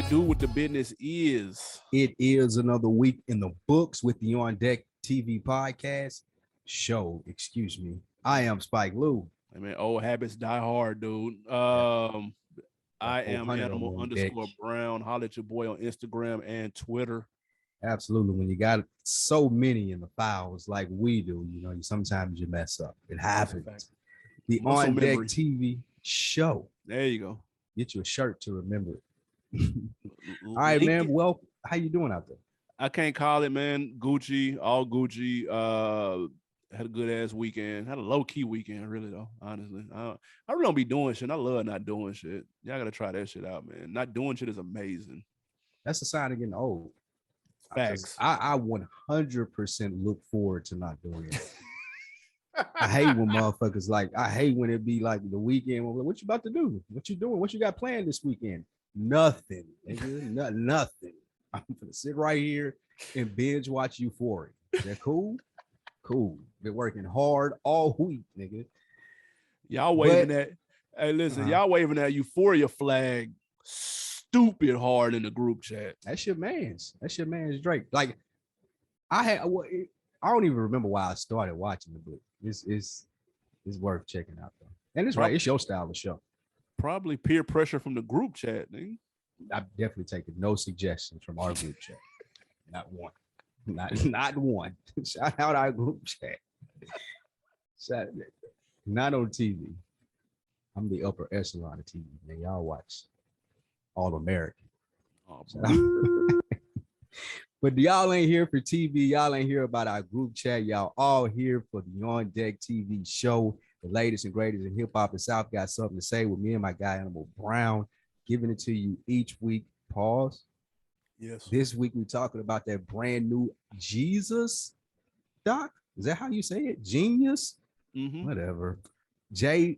it do? What the business is? It is another week in the books with the On Deck TV podcast show. Excuse me. I am Spike Lou. I mean, old habits die hard, dude. I am 400 of them animal on deck. underscore Brown. Holla at your boy on Instagram and Twitter. Absolutely. When you got so many in the files like we do, sometimes you mess up. It happens. The Muscle On Deck memory. TV show. There you go. Get you a shirt to remember it. All right, man. Well, how you doing out there? I can't call it, man. Gucci, all Gucci. Had a good ass weekend. Had a low key weekend, really though. Honestly, I really don't be doing shit. I love not doing shit. Y'all gotta try that shit out, man. Not doing shit is amazing. That's a sign of getting old. Facts. I 100% look forward to not doing it. I hate when motherfuckers I hate when it be like the weekend. What you about to do? What you doing? What you got planned this weekend? Nothing. Nigga. Nothing. I'm gonna sit right here and binge watch Euphoria. Is that cool? Cool. Been working hard all week, nigga. Y'all waving that. Hey, listen, y'all waving that Euphoria flag stupid hard in the group chat. That's your man's Drake. Like, I don't even remember why I started watching it, but it's worth checking out though. And it's right. It's your style of show. Probably peer pressure from the group chat, nigga. I've definitely taken no suggestions from our group chat. Not one. Not one. Shout out our group chat. Not on TV. I'm the upper echelon of TV, man. Y'all watch All American. Oh, but y'all ain't here for TV. Y'all ain't here about our group chat. Y'all all here for the On Deck TV show. The latest and greatest in hip hop and South got something to say with me and my guy Animal Brown, giving it to you each week. Pause. Yes. This week we're talking about that brand new Jesus doc. Is that how you say it? Jeen-Yus? Mm-hmm. Whatever. Jay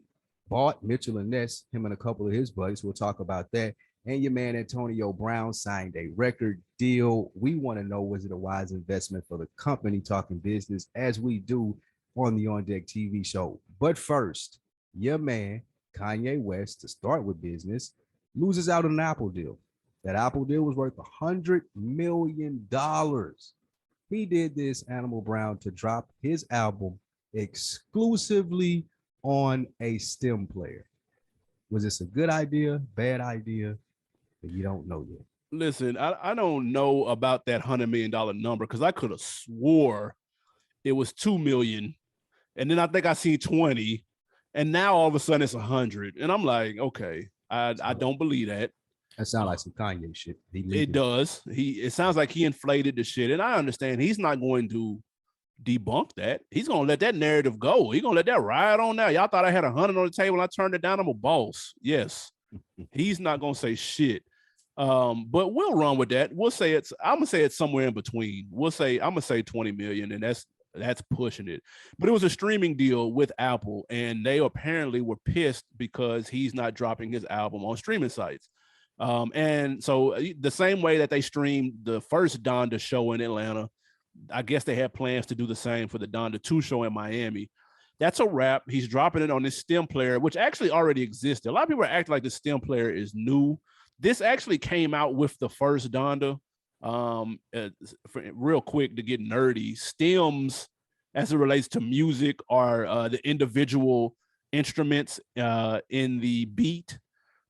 bought Mitchell and Ness, him and a couple of his buddies. We'll talk about that. And your man Antonio Brown signed a record deal. We want to know, was it a wise investment for the company? Talking business as we do on the On Deck TV show. But first, your man Kanye West, to start with business, loses out on an Apple deal. That Apple deal was worth $100 million. He did this, Animal Brown, to drop his album exclusively on a stem player. Was this a good idea, bad idea? You don't know yet. Listen, I don't know about that $100 million number because I could have swore it was 2 million. And then I think I seen 20. And now all of a sudden it's 100. And I'm like, okay, I don't believe that. That sounds like some Kanye shit. It does. It sounds like he inflated the shit. And I understand he's not going to debunk that. He's going to let that narrative go. He's going to let that ride on now. Y'all thought I had 100 on the table. I turned it down. I'm a boss. Yes. He's not going to say shit. But we'll run with that. I'm going to say it's somewhere in between. I'm going to say 20 million, and that's pushing it. But it was a streaming deal with Apple, and they apparently were pissed because he's not dropping his album on streaming sites. And so the same way that they streamed the first Donda show in Atlanta, I guess they had plans to do the same for the Donda 2 show in Miami. That's a wrap. He's dropping it on this stem player, which actually already existed. A lot of people are acting like the stem player is new. This actually came out with the first Donda. Real quick to get nerdy, stems as it relates to music are the individual instruments in the beat.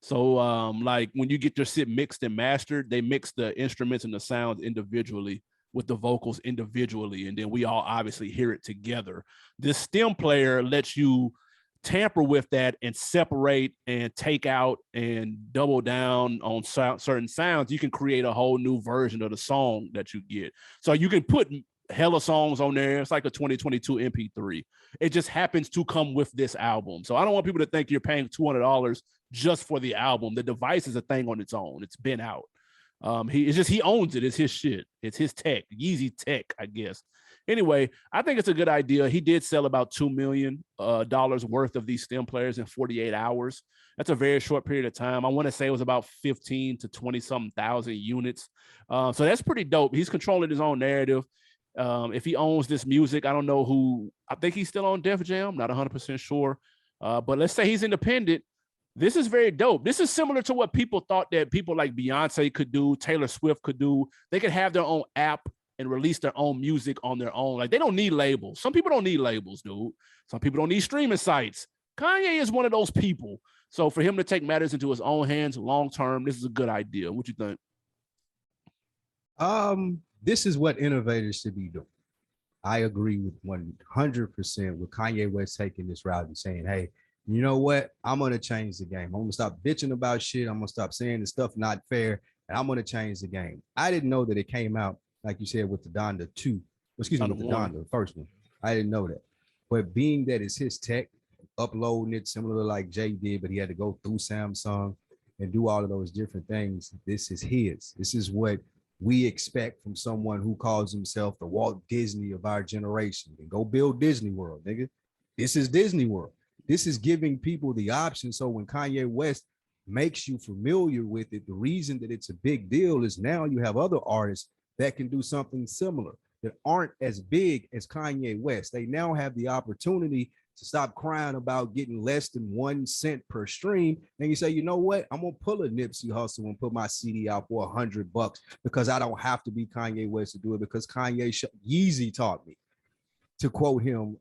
So like when you get your shit mixed and mastered, they mix the instruments and the sounds individually with the vocals individually, and then we all obviously hear it together. This stem player lets you tamper with that and separate and take out and double down on certain sounds. You can create a whole new version of the song that you get. So you can put hella songs on there. It's like a 2022 MP3. It just happens to come with this album. So I don't want people to think you're paying $200 just for the album. The device is a thing on its own. It's been out. He owns it. It's his shit. It's his tech, Yeezy tech, I guess. Anyway, I think it's a good idea. He did sell about $2 million worth of these stem players in 48 hours. That's a very short period of time. I want to say it was about 15 to 20 something thousand units. So that's pretty dope. He's controlling his own narrative. If he owns this music, I don't know who. I think he's still on Def Jam. Not 100% sure. But let's say he's independent. This is very dope. This is similar to what people thought that people like Beyonce could do, Taylor Swift could do. They could have their own app and release their own music on their own. Like, they don't need labels. Some people don't need labels, dude. Some people don't need streaming sites. Kanye is one of those people. So for him to take matters into his own hands long term, this is a good idea. What you think? This is what innovators should be doing. I agree with 100% with Kanye West taking this route and saying, hey, you know what? I'm going to change the game. I'm going to stop bitching about shit. I'm going to stop saying the stuff not fair, and I'm going to change the game. I didn't know that it came out, like you said, with the Donda 2. Excuse me, with the Donda, the first one. I didn't know that. But being that it's his tech, uploading it similar to like Jay did, but he had to go through Samsung and do all of those different things. This is his. This is what we expect from someone who calls himself the Walt Disney of our generation. And go build Disney World, nigga. This is Disney World. This is giving people the option. So when Kanye West makes you familiar with it, the reason that it's a big deal is now you have other artists that can do something similar that aren't as big as Kanye West. They now have the opportunity to stop crying about getting less than 1 cent per stream. And you say, you know what? I'm going to pull a Nipsey Hussle and put my CD out for $100 because I don't have to be Kanye West to do it, because Yeezy taught me, to quote him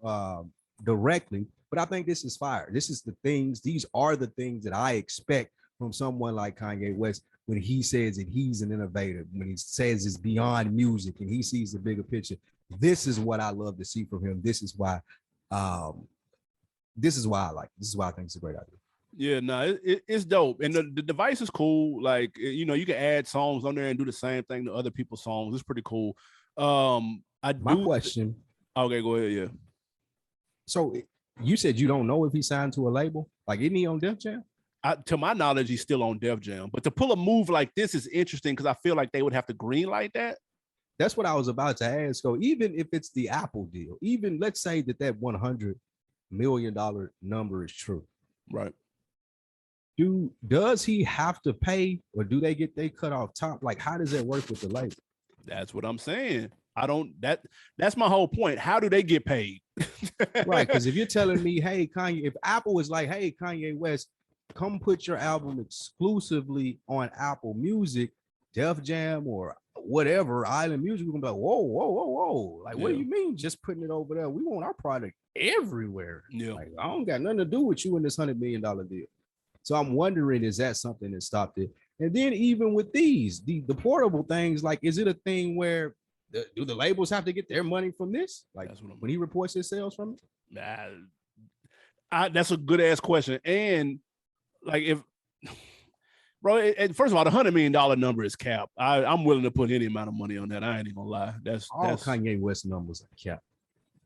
directly. But I think this is fire. These are the things that I expect from someone like Kanye West when he says that he's an innovator, when he says it's beyond music and he sees the bigger picture. This is what I love to see from him. This is why I like it. This is why I think it's a great idea. Yeah, no, it's dope. And the device is cool. Like, you know, you can add songs on there and do the same thing to other people's songs. It's pretty cool. My question. Okay, go ahead. Yeah. So you said you don't know if he signed to a label. Like, isn't he on Def Jam? To my knowledge, he's still on Def Jam. But to pull a move like this is interesting because I feel like they would have to green light that. That's what I was about to ask. So even if it's the Apple deal, even let's say that $100 million number is true, right? Does he have to pay, or do they get they cut off top? Like, how does that work with the label? That's what I'm saying. That's my whole point. How do they get paid? Right. Because if you're telling me, hey, Kanye, if Apple is like, hey, Kanye West, come put your album exclusively on Apple Music, Def Jam, or whatever, Island Music, we're gonna be like, whoa. Like, what do you mean just putting it over there? We want our product everywhere. Yeah. Like, I don't got nothing to do with you in this $100 million deal. So I'm wondering, is that something that stopped it? And then even with these, the portable things, like, is it a thing where do the labels have to get their money from this? Like, when he reports his sales from it? That's a good ass question. And like, if bro, first of all, the $100 million number is cap. I'm willing to put any amount of money on that. I ain't even gonna lie. That's Kanye West numbers are cap.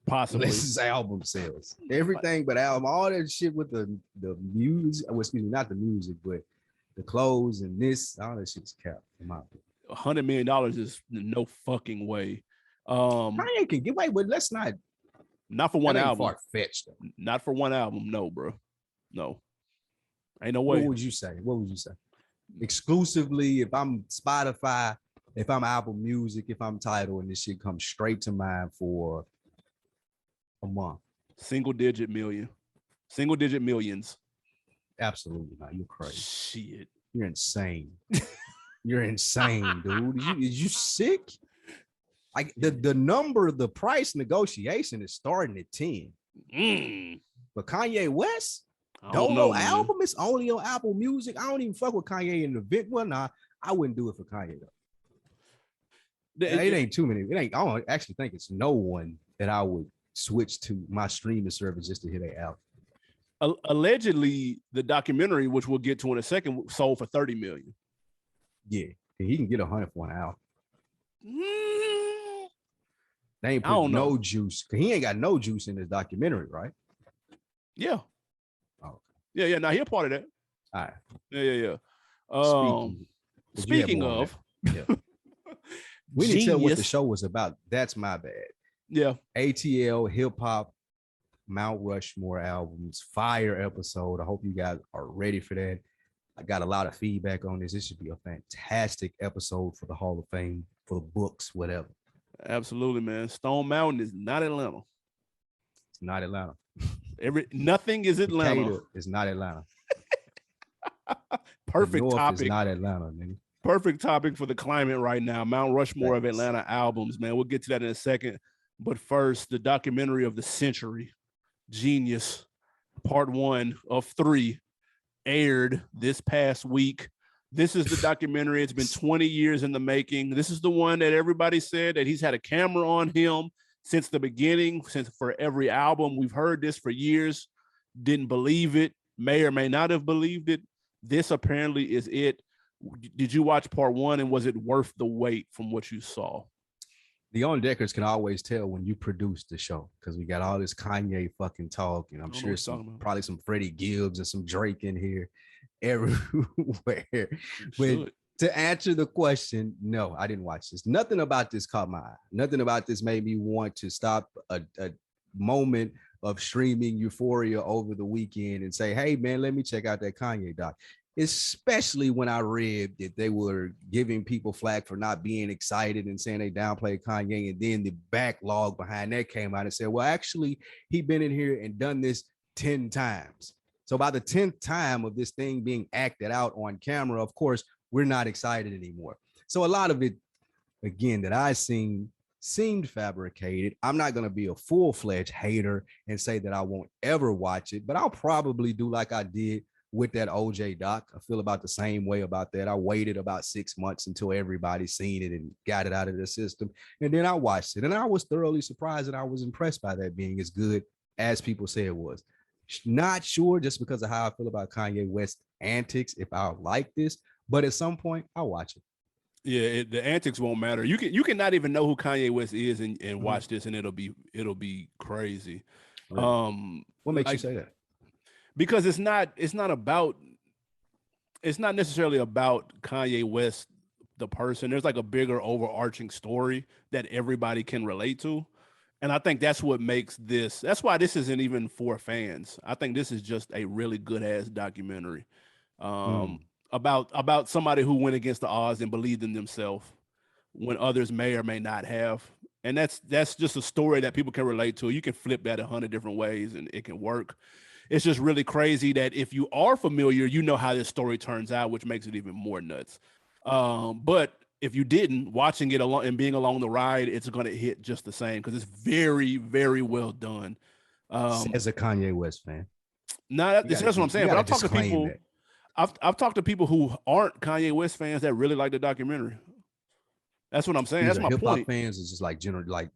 Possibly. This is album sales. Everything but album, all that shit with the music, well, excuse me, not the music, but the clothes and this, all that shit's cap, in my opinion. $100 million is no fucking way. Kanye can get away, but let's not for one album. Far-fetched. Not for one album, no, bro. No. Ain't no way. What would you say? Exclusively, if I'm Spotify, if I'm Apple Music, if I'm Tidal, and this shit comes straight to mind for a month. Single digit millions. Absolutely not. You're crazy. Shit. You're insane. You're insane, dude. Is you sick? Like, the number, the price negotiation is starting at 10. But Kanye West, Dolo album is only on Apple Music. I don't even fuck with Kanye in the event. Well, nah, I wouldn't do it for Kanye though. It ain't too many. I don't actually think it's no one that I would switch to my streaming service just to hear their album. Allegedly, the documentary, which we'll get to in a second, sold for $30 million. Yeah, he can get 100 for an album. They ain't put no juice. He ain't got no juice in this documentary, right? Yeah. Oh. Yeah. Now, he a part of that. All right. Yeah. Speaking of, we need to tell what the show was about. That's my bad. Yeah. ATL, hip hop, Mount Rushmore albums, fire episode. I hope you guys are ready for that. I got a lot of feedback on this. This should be a fantastic episode for the Hall of Fame, for the books, whatever. Absolutely, man. Stone Mountain is not Atlanta. It's not Atlanta. Nothing is Atlanta. Decatur is not Atlanta. Perfect North topic. is not Atlanta, nigga. Perfect topic for the climate right now. Mount Rushmore of Thanks. Atlanta albums, man. We'll get to that in a second. But first, the documentary of the century, Jeen-Yus, part 1 of 3, aired this past week. This is the documentary. It's been 20 years in the making. This is the one that everybody said that he's had a camera on him since the beginning, since for every album. We've heard this for years, didn't believe it, may or may not have believed it. This apparently is it. Did you watch part 1, and was it worth the wait from what you saw? The On Deckers can always tell when you produce the show because we got all this Kanye fucking talk, and I'm sure probably some Freddie Gibbs and some Drake in here everywhere. But to answer the question, no, I didn't watch this. Nothing about this caught my eye. Nothing about this made me want to stop a moment of streaming Euphoria over the weekend and say, hey, man, let me check out that Kanye doc. Especially when I read that they were giving people flack for not being excited and saying they downplayed Kanye. And then the backlog behind that came out and said, well, actually, he'd been in here and done this 10 times. So by the 10th time of this thing being acted out on camera, of course, we're not excited anymore. So a lot of it, again, that I seen seemed fabricated. I'm not going to be a full-fledged hater and say that I won't ever watch it, but I'll probably do like I did with that OJ doc. I feel about the same way about that. I waited about 6 months until everybody seen it and got it out of the system. And then I watched it, and I was thoroughly surprised, and I was impressed by that being as good as people say it was. Not sure just because of how I feel about Kanye West antics, if I'll like this, but at some point I'll watch it. Yeah, the antics won't matter. You can not even know who Kanye West is and watch this, and it'll be crazy. Really? What makes you say that? Because it's not necessarily about Kanye West, the person. There's like a bigger overarching story that everybody can relate to. And I think that's what makes this. That's why this isn't even for fans. I think this is just a really good ass documentary about somebody who went against the odds and believed in themselves when others may or may not have. And that's just a story that people can relate to. You can flip that 100 different ways and it can work. It's just really crazy that if you are familiar, you know how this story turns out, which makes it even more nuts. But if you didn't, watching it along and being along the ride, it's going to hit just the same because it's very, very well done. As a Kanye West fan. No, that's what I'm saying. But I've talked to people. I've talked to people who aren't Kanye West fans that really like the documentary. That's what I'm saying. That's my point. Hip hop fans is just like general, like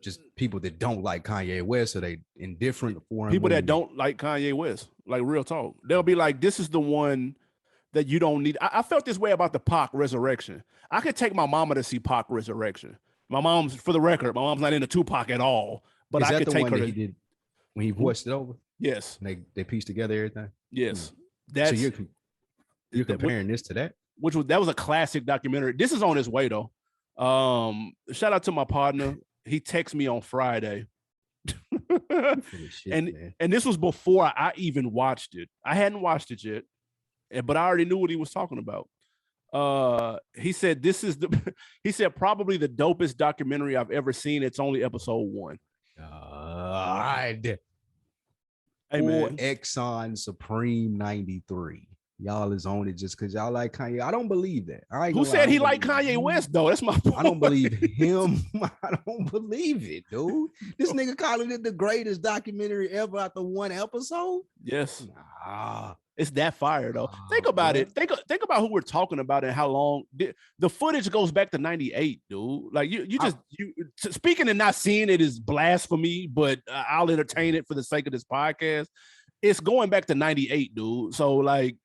just people that don't like Kanye West, or they indifferent for him. People that don't like Kanye West, like real talk. They'll be like, this is the one that you don't need. I felt this way about the Pac Resurrection. I could take my mama to see Pac Resurrection. My mom's, for the record, my mom's not into Tupac at all. But I could take her. That he did when he voiced it over. Yes. And they pieced together everything. Yes. So you're comparing this to that? That was a classic documentary. This is on its way though. Shout out to my partner. He texted me on Friday. And this was before I even watched it. I hadn't watched it yet, but I already knew what he was talking about. He said he said probably the dopest documentary I've ever seen. It's only episode 1. Hey man, Exxon Supreme 93. Y'all is on it just because y'all like Kanye. I don't believe that. Who said he liked Kanye West though? That's my point. I don't believe him. I don't believe it, dude. This nigga calling it the greatest documentary ever after one episode. Yes. It's that fire though. Think about it. Think about who we're talking about and how long the footage goes back to 98, dude. Like you speaking and not seeing it is blasphemy, but I'll entertain it for the sake of this podcast. It's going back to 98, dude. So like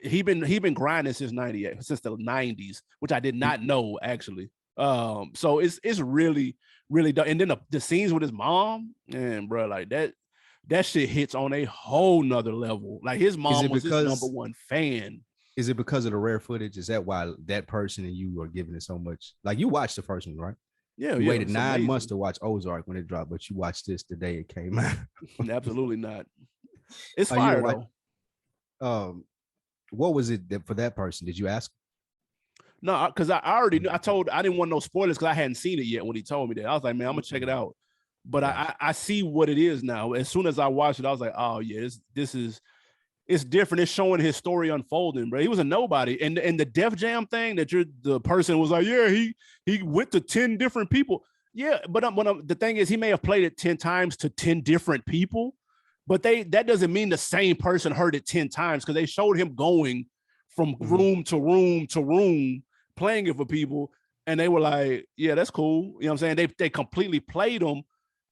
he been grinding since 98, since the 90s, which I did not know actually. So it's really, really done. And then the scenes with his mom, and bro, like that shit hits on a whole nother level. Like his mom was his number one fan. Is it because of the rare footage? Is that why that person and you are giving it so much? Like you watched the first one, right? Yeah. You waited 9 months to watch Ozark when it dropped, but you watched this the day it came out. Absolutely not. It's fire though. What was it for that person? Did you ask? No, because I already knew. I didn't want no spoilers because I hadn't seen it yet when he told me that. I was like, man, I'm gonna check it out. But I see what it is now. As soon as I watched it, I was like, oh yeah, this is it's different. It's showing his story unfolding, bro. He was a nobody. And the Def Jam thing that the person was like, yeah, he went to 10 different people. Yeah, but the thing is, he may have played it 10 times to 10 different people, but that doesn't mean the same person heard it 10 times, because they showed him going from room to room to room, playing it for people, and they were like, yeah, that's cool. You know what I'm saying? They completely played him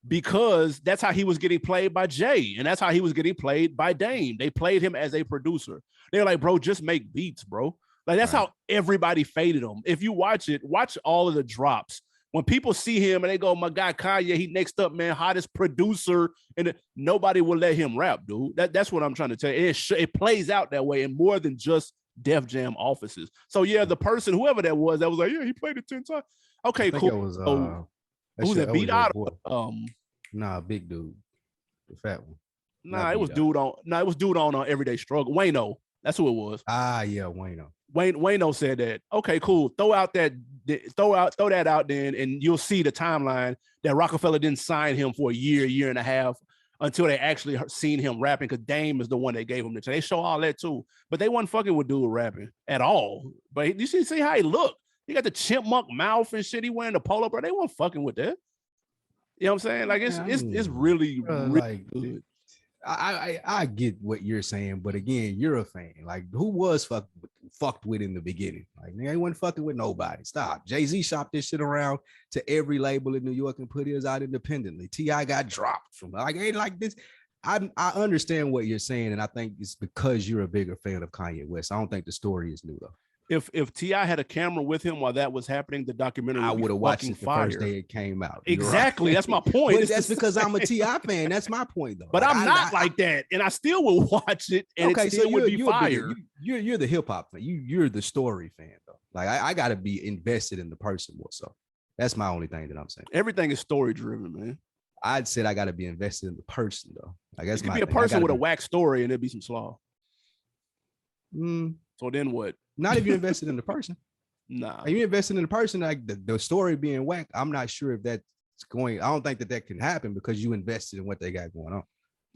because that's how he was getting played by Jay, and that's how he was getting played by Dame. They played him as a producer. They're like, bro, just make beats, bro. Like, that's how everybody faded him. If you watch all of the drops. When people see him and they go, my guy Kanye, he next up, man, hottest producer, and nobody will let him rap, dude. That's what I'm trying to tell you. It plays out that way in more than just Def Jam offices. So yeah, the person, whoever that was like, yeah, he played it 10 times. Okay, cool. It was, who's that beat out? Nah, big dude, the fat one. Nah, it was dude on Everyday Struggle. Wayno, that's who it was. Ah, yeah, Wayno. Wayno said that. Okay, cool. Throw that out then, and you'll see the timeline that Rockefeller didn't sign him for a year and a half until they actually seen him rapping, because Dame is the one that gave him the chance. They show all that too, but they wasn't fucking with dude rapping at all. But you see how he looked. He got the chipmunk mouth and shit. He wearing the polo, bro. They weren't fucking with that. You know what I'm saying? Like, it's really, really like, good. I get what you're saying, but again, you're a fan. Like, who was fucked with in the beginning? Like, they wasn't fucking with nobody. Stop. Jay-Z shopped this shit around to every label in New York and put his out independently. T.I. got dropped from, like, ain't like this. I understand what you're saying, and I think it's because you're a bigger fan of Kanye West. I don't think the story is new though. If T.I. had a camera with him while that was happening, the documentary I would have watched it the fire. First day it came out. Exactly. Right. That's my point. But that's because I'm a T.I. fan. That's my point, though. But like, I'm not like that, and I still will watch it, and okay, it still would be fire. You're the hip hop fan. You're the story fan, though. Like, I got to be invested in the person more so. That's my only thing that I'm saying. Everything is story driven, man. I'd said I got to be invested in the person, though. Like, that's it could be a person with a whack story, and it'd be some slaw. So then what? Not if you're invested in the person. Nah. If you're invested in the person, like the story being whack, I'm not sure if that's going. I don't think that can happen because you invested in what they got going on.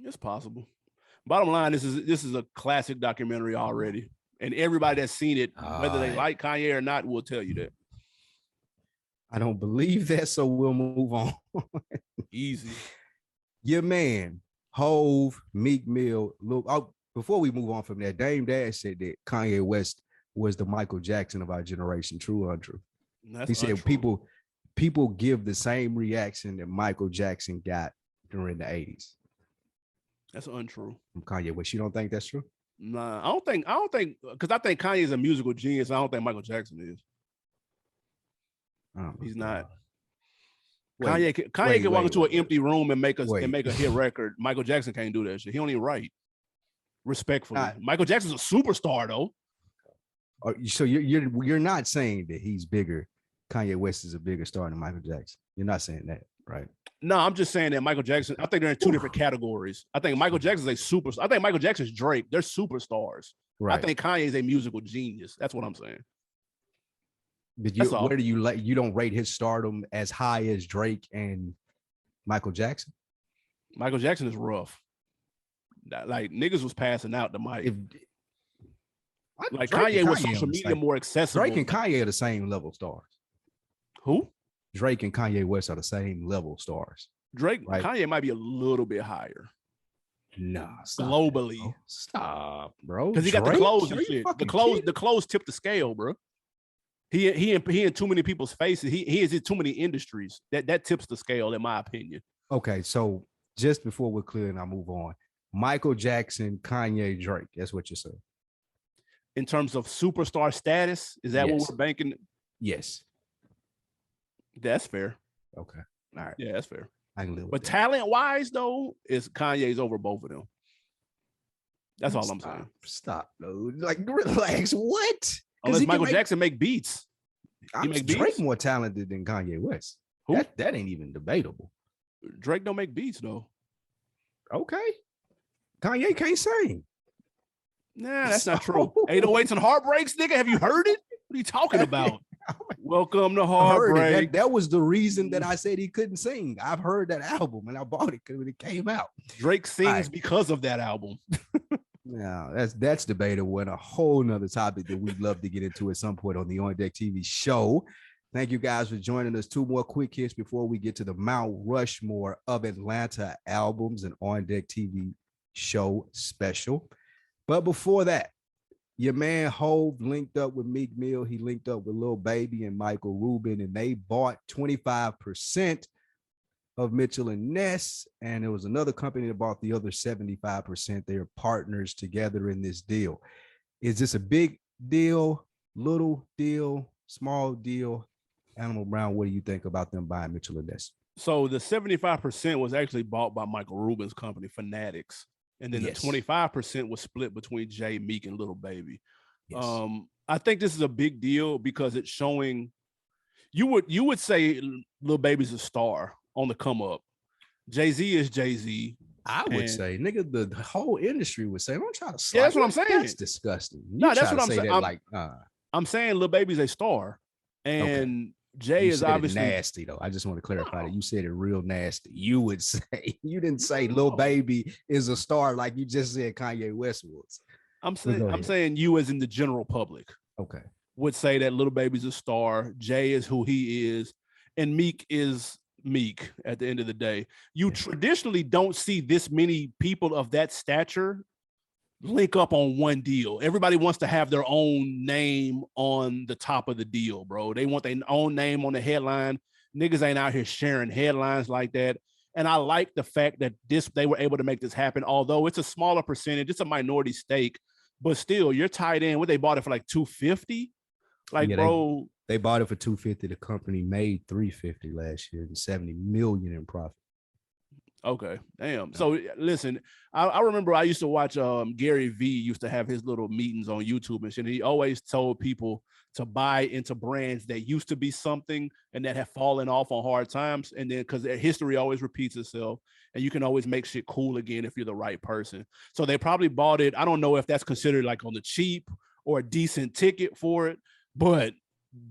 It's possible. Bottom line, this is a classic documentary already, and everybody that's seen it, whether they like Kanye or not, will tell you that. I don't believe that, so we'll move on. Easy. Your man, Hove, Meek Mill. Look, before we move on from that, Dame Dash said that Kanye West was the Michael Jackson of our generation. True or untrue? He said untrue. people give the same reaction that Michael Jackson got during the 80s. That's untrue. From Kanye West. You don't think that's true? Nah, I don't think because I think Kanye is a musical genius. I don't think Michael Jackson is. He's not. Kanye can walk into an empty room and make a hit record. Michael Jackson can't do that shit. He don't even write. Respectfully, Michael Jackson's a superstar though. So you're not saying that he's bigger. Kanye West is a bigger star than Michael Jackson. You're not saying that, right? No, I'm just saying that Michael Jackson. I think they're in two different categories. I think Michael Jackson's a superstar. I think Michael Jackson's Drake. They're superstars. Right. I think Kanye is a musical genius. That's what I'm saying. But where do you you don't rate his stardom as high as Drake and Michael Jackson? Michael Jackson is rough. Like, niggas was passing out the mic. Like, Kanye was social media more accessible. Drake and Kanye are the same level stars. Who? Drake and Kanye West are the same level stars. Drake, right? Kanye might be a little bit higher. Nah, globally. That, bro. Stop, bro. Because he got the clothes and shit. The clothes tip the scale, bro. He in too many people's faces. He is in too many industries. That tips the scale, in my opinion. Okay, so just before we're clear and I move on, Michael Jackson, Kanye, Drake. That's what you're saying. In terms of superstar status, is that what we're banking? Yes. That's fair. Okay. All right. Yeah, that's fair. I can live with but that. Talent-wise, though, is Kanye's over both of them. That's all I'm saying. Stop, dude. Like, relax. What? Unless Michael Jackson make beats. Drake more talented than Kanye West. Who? That ain't even debatable. Drake don't make beats, though. Okay. Kanye can't sing. Nah, that's not true. 808s and Heartbreaks, nigga. Have you heard it? What are you talking about? Welcome to Heartbreak. That was the reason that I said he couldn't sing. I've heard that album and I bought it when it came out. Drake sings because of that album. Now that's debatable and a whole nother topic that we'd love to get into at some point on the On Deck TV show. Thank you guys for joining us. Two more quick hits before we get to the Mount Rushmore of Atlanta albums and On Deck TV show special. But before that, your man Hove linked up with Meek Mill. He linked up with Lil Baby and Michael Rubin, and they bought 25% of Mitchell and Ness. And there was another company that bought the other 75%. They are partners together in this deal. Is this a big deal, little deal, small deal? Animal Brown, what do you think about them buying Mitchell and Ness? So the 75% was actually bought by Michael Rubin's company, Fanatics. And then the 25% was split between Jay, Meek, and Lil Baby. Yes. I think this is a big deal because it's showing you would say Lil Baby's a star on the come up. Jay-Z is Jay-Z. I would say, nigga, the whole industry would say, don't try to slide. Yeah, that's what I'm saying. That's disgusting. No, that's what I'm saying. I'm saying Lil Baby's a star. And Jay is obviously nasty though. I just want to clarify that you said it real nasty. You would say, you didn't say Lil Baby is a star like you just said Kanye West was. I'm saying you as in the general public. Okay. Would say that Lil Baby's a star, Jay is who he is, and Meek is Meek at the end of the day. You traditionally don't see this many people of that stature link up on one deal. Everybody wants to have their own name on the top of the deal, bro. They want their own name on the headline. Niggas ain't out here sharing headlines like that. And I like the fact that they were able to make this happen, although it's a smaller percentage, it's a minority stake, but still you're tied in. What, they bought it for like $250? Like, bro. They bought it for $250. The company made $350 last year and $70 million in profit. Okay, damn. So listen, I remember I used to watch Gary Vee used to have his little meetings on YouTube and shit. And he always told people to buy into brands that used to be something and that have fallen off on hard times. And then because history always repeats itself and you can always make shit cool again if you're the right person. So they probably bought it. I don't know if that's considered like on the cheap or a decent ticket for it, but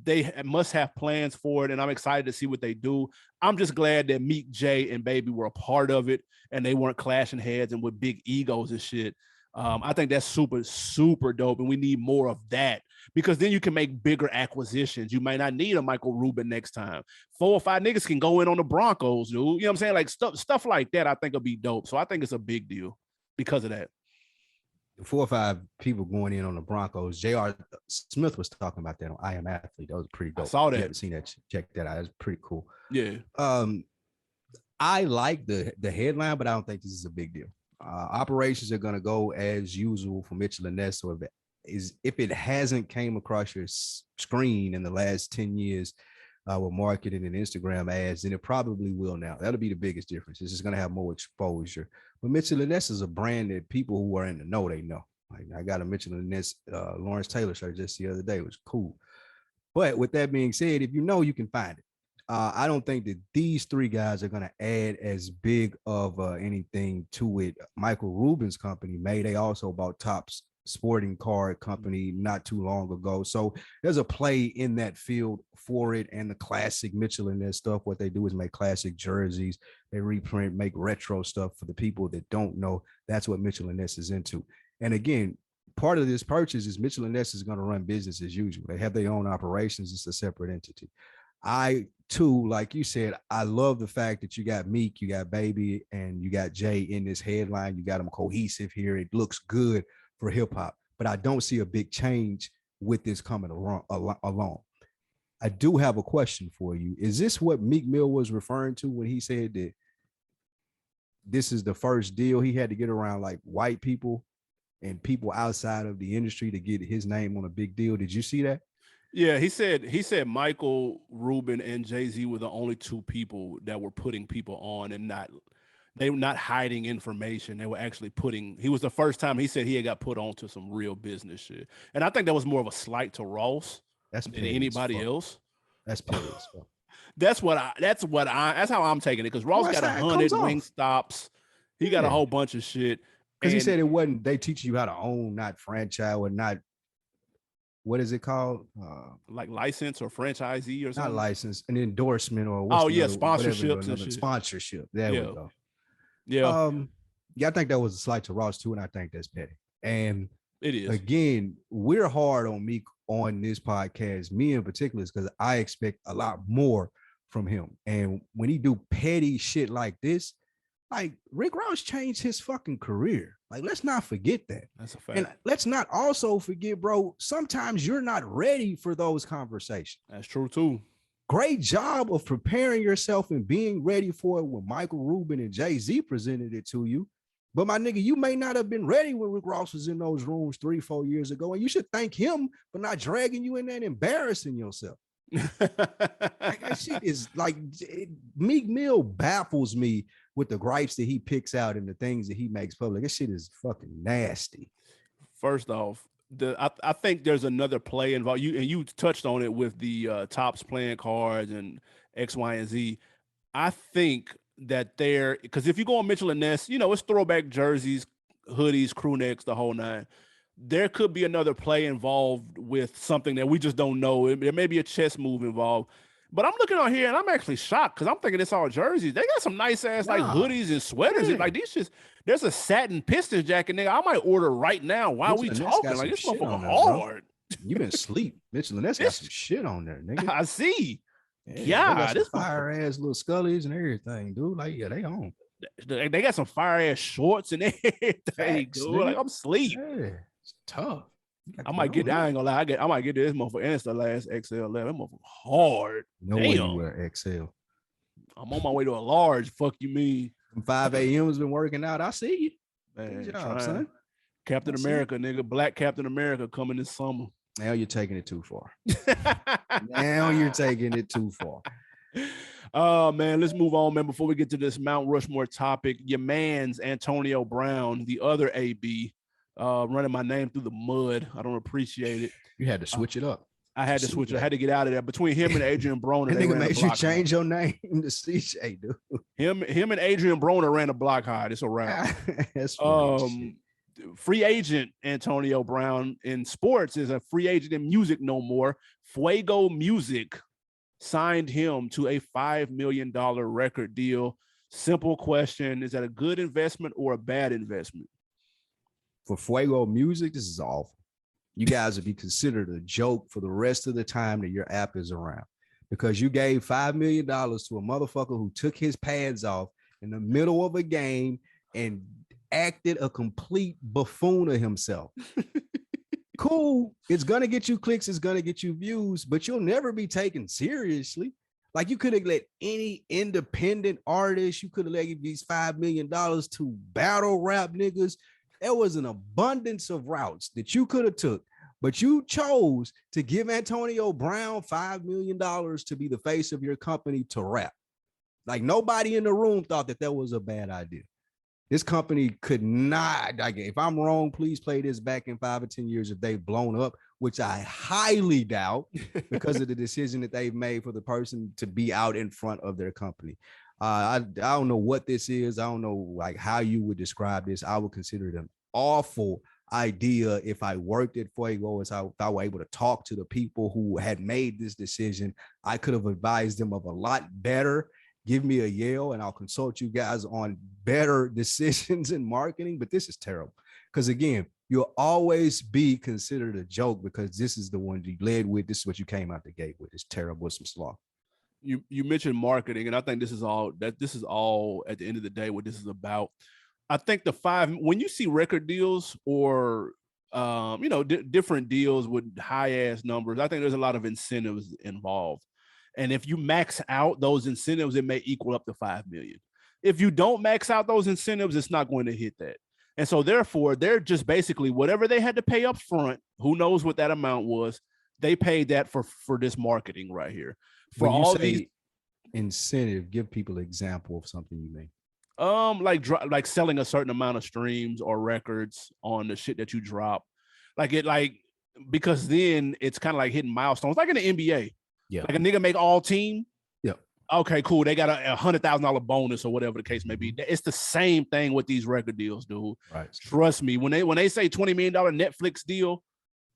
they must have plans for it, and I'm excited to see what they do. I'm just glad that Meek, Jay, and Baby were a part of it, and they weren't clashing heads and with big egos and shit. I think that's super, super dope, and we need more of that because then you can make bigger acquisitions. You might not need a Michael Rubin next time. 4 or 5 niggas can go in on the Broncos, dude. You know what I'm saying? Like stuff like that I think will be dope. So I think it's a big deal because of that. 4 or 5 people going in on the Broncos. J.R. Smith was talking about that on I Am Athlete. That was pretty dope. I saw that. If you haven't seen that, check that out. That's pretty cool. Yeah. I like the headline, but I don't think this is a big deal. Operations are going to go as usual for Mitchell and Ness. So if it hasn't came across your screen in the last 10 years with marketing and Instagram ads, then it probably will now. That'll be the biggest difference. It's just going to have more exposure. But Mitchell and Ness is a brand that people who are in the know, they know. Like I got a Mitchell and Ness Lawrence Taylor shirt just the other day. It was cool. But with that being said, if you know, you can find it. I don't think that these 3 guys are going to add as big of anything to it. Michael Rubin's company they also bought Topps sporting card company not too long ago. So there's a play in that field for it. And the classic Mitchell and Ness stuff, what they do is make classic jerseys. They reprint, make retro stuff for the people that don't know. That's what Mitchell and Ness is into. And again, part of this purchase is Mitchell and Ness is going to run business as usual. They have their own operations. It's a separate entity. I too, like you said, I love the fact that you got Meek, you got Baby, and you got Jay in this headline. You got them cohesive here. It looks good for hip hop, but I don't see a big change with this coming along. I do have a question for you. Is this what Meek Mill was referring to when he said that this is the first deal he had to get around like white people and people outside of the industry to get his name on a big deal? Did you see that? Yeah, he said Michael Rubin and Jay-Z were the only 2 people that were putting people on and they were not hiding information. They were actually he was the first time he said he had got put on to some real business shit. And I think that was more of a slight to Ross than anybody else. That's petty as fuck. That's how I'm taking it. Cause Ross got 100 wing stops. He got a whole bunch of shit. Cause he said it wasn't, they teach you how to own, not franchise or not. What is it called? Like license or franchisee or something? Not license, an endorsement or sponsorships. Sponsorship. There we go. Yeah. I think that was a slight to Ross too, and I think that's petty. And It is. again, we're hard on me on this podcast, me in particular, because I expect a lot more from him. And when he do petty shit like this, like Rick Ross changed his fucking career. Like, let's not forget that. That's a fact. And let's not also forget, bro, sometimes you're not ready for those conversations. That's true too. Great job of preparing yourself and being ready for it when Michael Rubin and Jay-Z presented it to you. But my nigga, you may not have been ready when Rick Ross was in those rooms 3-4 years ago. And you should thank him for not dragging you in there and embarrassing yourself. Like, that shit is like, Meek Mill baffles me with the gripes that he picks out and the things that he makes public. This shit is fucking nasty. First off, I think there's another play involved. You touched on it with the Tops playing cards and X, Y, and Z. I think that because if you go on Mitchell and Ness, you know, it's throwback jerseys, hoodies, crew necks, the whole nine. There could be another play involved with something that we just don't know. There may be a chess move involved. But I'm looking on here and I'm actually shocked because I'm thinking it's all jerseys. They got some nice ass like hoodies and sweaters. And, like, these just, there's a satin Pistons jacket, nigga. I might order right now while we talking. Like, this motherfucker hard. You been asleep. Mitchell and Ness got some shit on there, nigga. I see. Yeah, this fire ass little scullies and everything, dude. Like, yeah, they on. They got some fire ass shorts and everything, dude. Like, I'm asleep. Yeah, it's tough. I might get. I ain't gonna lie. I might get this motherfucker. And it's the last XL. That motherfucker hard. No way you wear XL. I'm on my way to a large. Fuck you mean? 5 a.m. has been working out. I see you. Man, good job, son. Captain America, nigga. Black Captain America coming this summer. Now you're taking it too far. Now you're taking it too far. Oh man, let's move on, man. Before we get to this Mount Rushmore topic, your man's Antonio Brown, the other AB. Running my name through the mud. I don't appreciate it. You had to switch it up. I had to switch it. I had to get out of there. Between him and Adrian Broner, that nigga made you change your name to CJ, dude. Him and Adrian Broner ran a block high. It's a wrap. That's free agent Antonio Brown in sports is a free agent in music no more. Fuego Music signed him to a $5 million record deal. Simple question: is that a good investment or a bad investment? For Fuego Music, this is awful. You guys would be considered a joke for the rest of the time that your app is around, because you gave $5 million to a motherfucker who took his pads off in the middle of a game and acted a complete buffoon of himself. Cool. It's going to get you clicks. It's going to get you views, but you'll never be taken seriously. Like, you could have let any independent artist, you could have let these $5 million to battle rap niggas. There was an abundance of routes that you could have took, but you chose to give Antonio Brown $5 million to be the face of your company to rap. Like, nobody in the room thought that was a bad idea. This company could not, like, if I'm wrong, please play this back in 5 or 10 years if they've blown up, which I highly doubt because of the decision that they've made for the person to be out in front of their company. I don't know what this is. I don't know like how you would describe this. I would consider it an awful idea if I worked at Fuego, if I were able to talk to the people who had made this decision. I could have advised them of a lot better. Give me a yell and I'll consult you guys on better decisions in marketing. But this is terrible because, again, you'll always be considered a joke because this is the one you led with. This is what you came out the gate with. It's terrible. It's some slaw. You mentioned marketing, and I think this is all at the end of the day what this is about. I think when you see record deals or different deals with high ass numbers, I think there's a lot of incentives involved. And if you max out those incentives, it may equal up to $5 million. If you don't max out those incentives, it's not going to hit that. And so therefore, they're just basically whatever they had to pay up front, who knows what that amount was, they paid that for this marketing right here. For all these incentive, give people an example of something you mean. Like selling a certain amount of streams or records on the shit that you drop. Because then it's kind of like hitting milestones, like in the NBA. Yeah. Like a nigga make all team. Yeah. Okay, cool. They got a $100,000 bonus or whatever the case may be. It's the same thing with these record deals, dude. Right. Trust me. When they say $20 million Netflix deal,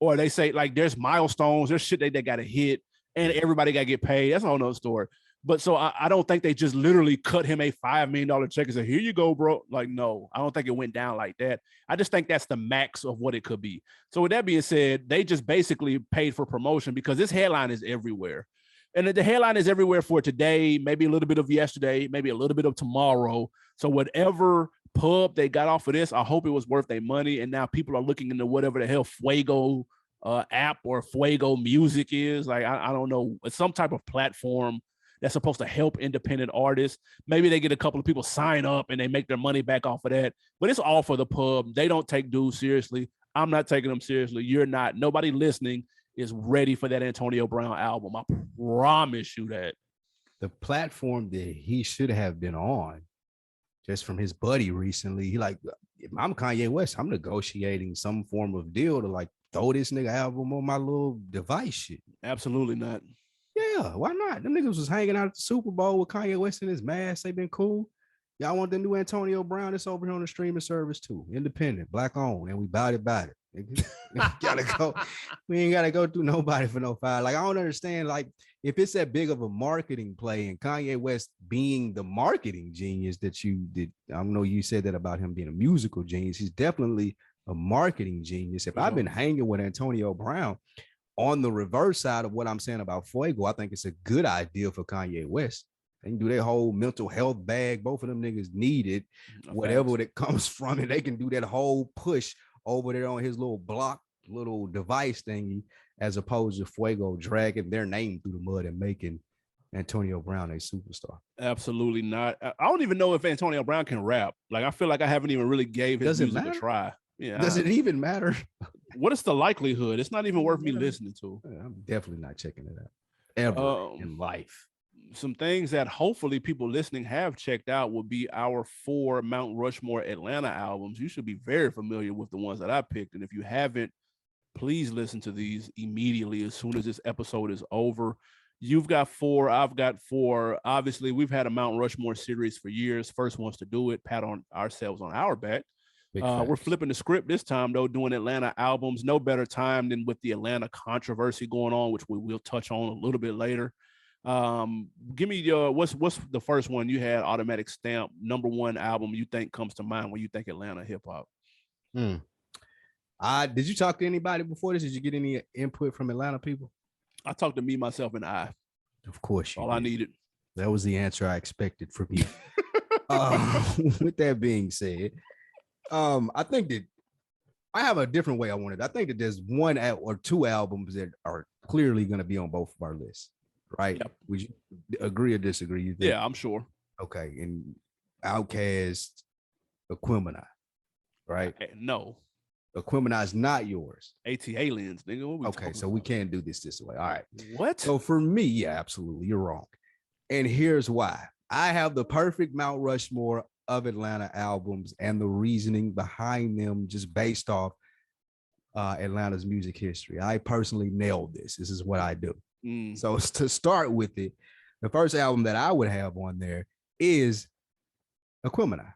or they say like there's milestones, there's shit they got to hit, and everybody got to get paid. That's a whole nother story. But so I don't think they just literally cut him a $5 million check and said, here you go, bro. Like, no, I don't think it went down like that. I just think that's the max of what it could be. So with that being said, they just basically paid for promotion because this headline is everywhere. And the headline is everywhere for today, maybe a little bit of yesterday, maybe a little bit of tomorrow. So whatever pub they got off of this, I hope it was worth their money. And now people are looking into whatever the hell Fuego app or Fuego music is. Like, I don't know. It's some type of platform that's supposed to help independent artists. Maybe they get a couple of people sign up and they make their money back off of that. But it's all for the pub. They don't take dudes seriously. I'm not taking them seriously. You're not. Nobody listening is ready for that Antonio Brown album. I promise you that. The platform that he should have been on, just from his buddy recently, he like, if I'm Kanye West, I'm negotiating some form of deal to like throw this nigga album on my little device shit. Absolutely not. Yeah, why not? Them niggas was hanging out at the Super Bowl with Kanye West in his mask. They been cool. Y'all want the new Antonio Brown? It's over here on the streaming service too. Independent, black owned, and we bout it. Gotta go. We ain't gotta go through nobody for no file. Like, I don't understand. Like, if it's that big of a marketing play and Kanye West being the marketing genius that you did, I know you said that about him being a musical genius. He's definitely a marketing genius. If I've been hanging with Antonio Brown, on the reverse side of what I'm saying about Fuego, I think it's a good idea for Kanye West. They can do their whole mental health bag. Both of them niggas need it. Whatever that comes from it, they can do that whole push over there on his little block, little device thingy, as opposed to Fuego dragging their name through the mud and making Antonio Brown a superstar. Absolutely not. I don't even know if Antonio Brown can rap. Like, I feel like I haven't even really gave his music a try. Yeah. Does it even matter? What is the likelihood? It's not even worth me listening to. I'm definitely not checking it out ever in life. Some things that hopefully people listening have checked out will be our 4 Mount Rushmore Atlanta albums. You should be very familiar with the ones that I picked. And if you haven't, please listen to these immediately as soon as this episode is over. You've got 4. I've got 4. Obviously, we've had a Mount Rushmore series for years. First ones to do it, pat on ourselves on our back. We're flipping the script this time, though, doing Atlanta albums. No better time than with the Atlanta controversy going on, which we will touch on a little bit later. Give me your what's the first one you had? Automatic Stamp, #1 album you think comes to mind when you think Atlanta hip hop? Did you talk to anybody before this? Did you get any input from Atlanta people? I talked to me, myself, and I. Of course, all did. I needed. That was the answer I expected from you. With that being said. I think that I have a different way I want it. I think that there's 1 or 2 albums that are clearly going to be on both of our lists, right? Yep. Would you agree or disagree? You think? Yeah, I'm sure. Okay, and Outkast, Aquemini, right? No. Aquemini is not yours. AT-Aliens, nigga. Okay, so we can't do this way. All right. What? So for me, yeah, absolutely. You're wrong. And here's why. I have the perfect Mount Rushmore of Atlanta albums and the reasoning behind them just based off Atlanta's music history. I personally nailed this. This is what I do. So to start with it, the first album that I would have on there is Aquemini,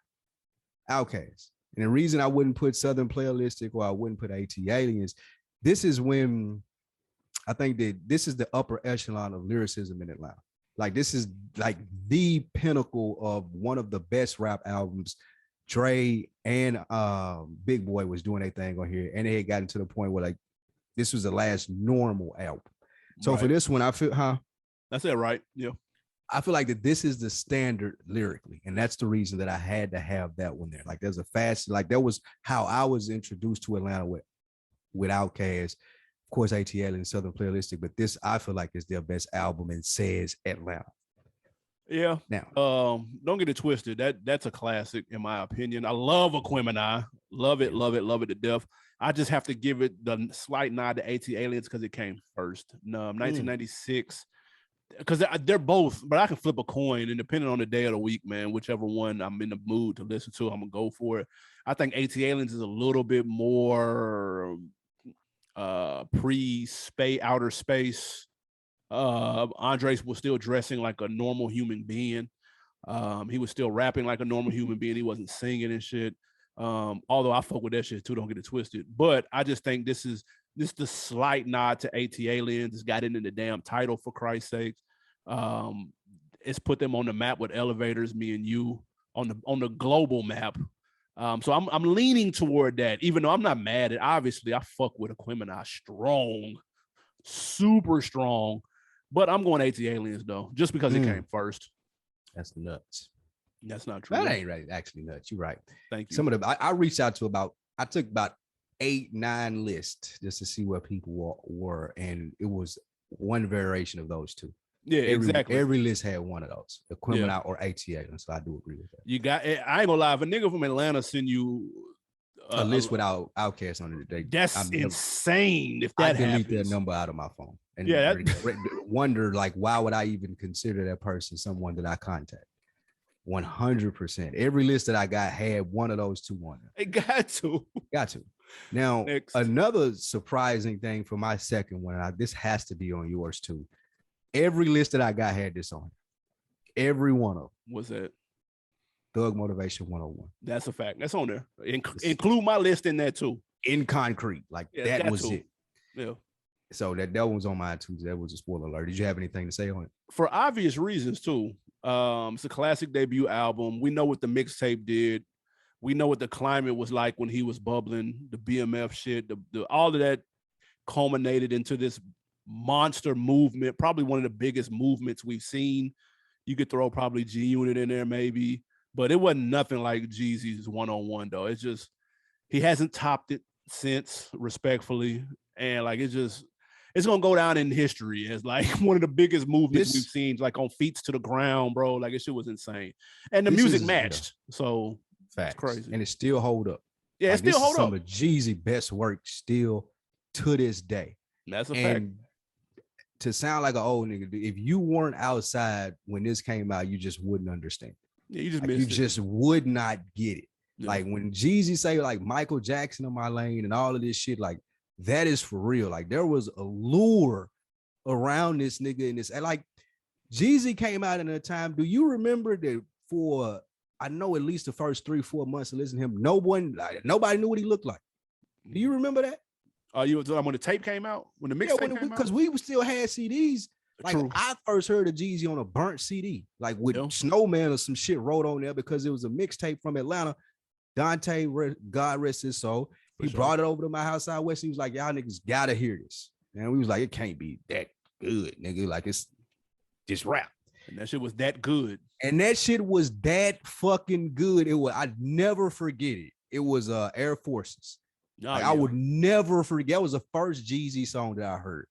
Outkast. And the reason I wouldn't put Southern Playalistic or I wouldn't put AT-Aliens, this is when I think that this is the upper echelon of lyricism in Atlanta. Like, this is like the pinnacle of one of the best rap albums. Dre and Big Boy was doing their thing on here, and they had gotten to the point where like this was the last normal album. So for this one, I feel, that's it, right? Yeah. I feel like that this is the standard lyrically, and that's the reason that I had to have that one there. Like, there's a fast, like that was how I was introduced to Atlanta with Outkast. Of course, ATL and Southern Playalistic, but this I feel like is their best album and says Atlanta. Yeah. Now, don't get it twisted. That's a classic in my opinion. I love Aquemini. Love it to death. I just have to give it the slight nod to AT-Aliens because it came first. No, 1996. Because they're both, but I can flip a coin, and depending on the day of the week, man, whichever one I'm in the mood to listen to, I'm gonna go for it. I think AT-Aliens is a little bit more pre-space, outer space. Andres was still dressing like a normal human being. He was still rapping like a normal human being. He wasn't singing and shit. Although I fuck with that shit too, don't get it twisted. But I just think this is the slight nod to AT-Aliens. It's got it in the damn title, for Christ's sakes. it's put them on the map with Elevators, Me and You on the global map. So I'm leaning toward that, even though I'm not mad at. Obviously, I fuck with Aquemini strong, super strong, but I'm going AT Aliens though, just because it came first. That's nuts. That's not true. That ain't right. Actually nuts. You're right. Thank you. Some of the I reached out to I took about 8-9 lists just to see where people were, and it was one variation of those two. Yeah, exactly. Every list had one of those, Aquemini or ATA, and so I do agree with that. You got. I ain't gonna lie. If a nigga from Atlanta send you a list without Outkast on it today, that's insane. If that delete happens, their number out of my phone, and wonder like why would I even consider that person someone that I contact? 100%. Every list that I got had one of those two on it. It got to. Now, another surprising thing for my second one, this has to be on yours too. Every list that I got had this on. Every one of them. What's that? Thug Motivation 101. That's a fact. That's on there. Include my list in there too. In concrete. Like that was it. Yeah. So that one was on mine too. That was a spoiler alert. Did you have anything to say on it? For obvious reasons too. It's a classic debut album. We know what the mixtape did. We know what the climate was like when he was bubbling, the BMF shit, the all of that culminated into this monster movement, probably one of the biggest movements we've seen. You could throw probably G-Unit in there maybe, but it wasn't nothing like Jeezy's 101 though. It's just, he hasn't topped it since, respectfully. And like, it's gonna go down in history as like one of the biggest movements we've seen, like on Feet to the Ground, bro. Like, it shit was insane. And the music matched. So facts. It's crazy. And it still hold up. Yeah, like, it still hold up. Some of Jeezy best work still to this day. That's a fact. To sound like an old nigga, if you weren't outside when this came out, you just wouldn't understand. Yeah, you just like, missed it. Just would not get it. Yeah. Like when Jeezy say like Michael Jackson in my lane and all of this shit, like that is for real. Like there was a lure around this nigga in this. And like Jeezy came out in a time. Do you remember that for I know at least the first 3-4 months of listening to him, nobody knew what he looked like. Do you remember that? You when the tape came out, when the mixtape came out, because we still had CDs. Like True. I first heard of Jeezy on a burnt CD, like with Snowman or some shit wrote on there because it was a mixtape from Atlanta. Dante, God rest his soul, he brought it over to my house out west. He was like, "Y'all niggas gotta hear this," and we was like, "It can't be that good, nigga. Like it's just rap." And that shit was that good. And that shit was that fucking good. It was. I'd never forget it. It was Air Forces. I would never forget. That was the first Jeezy song that I heard.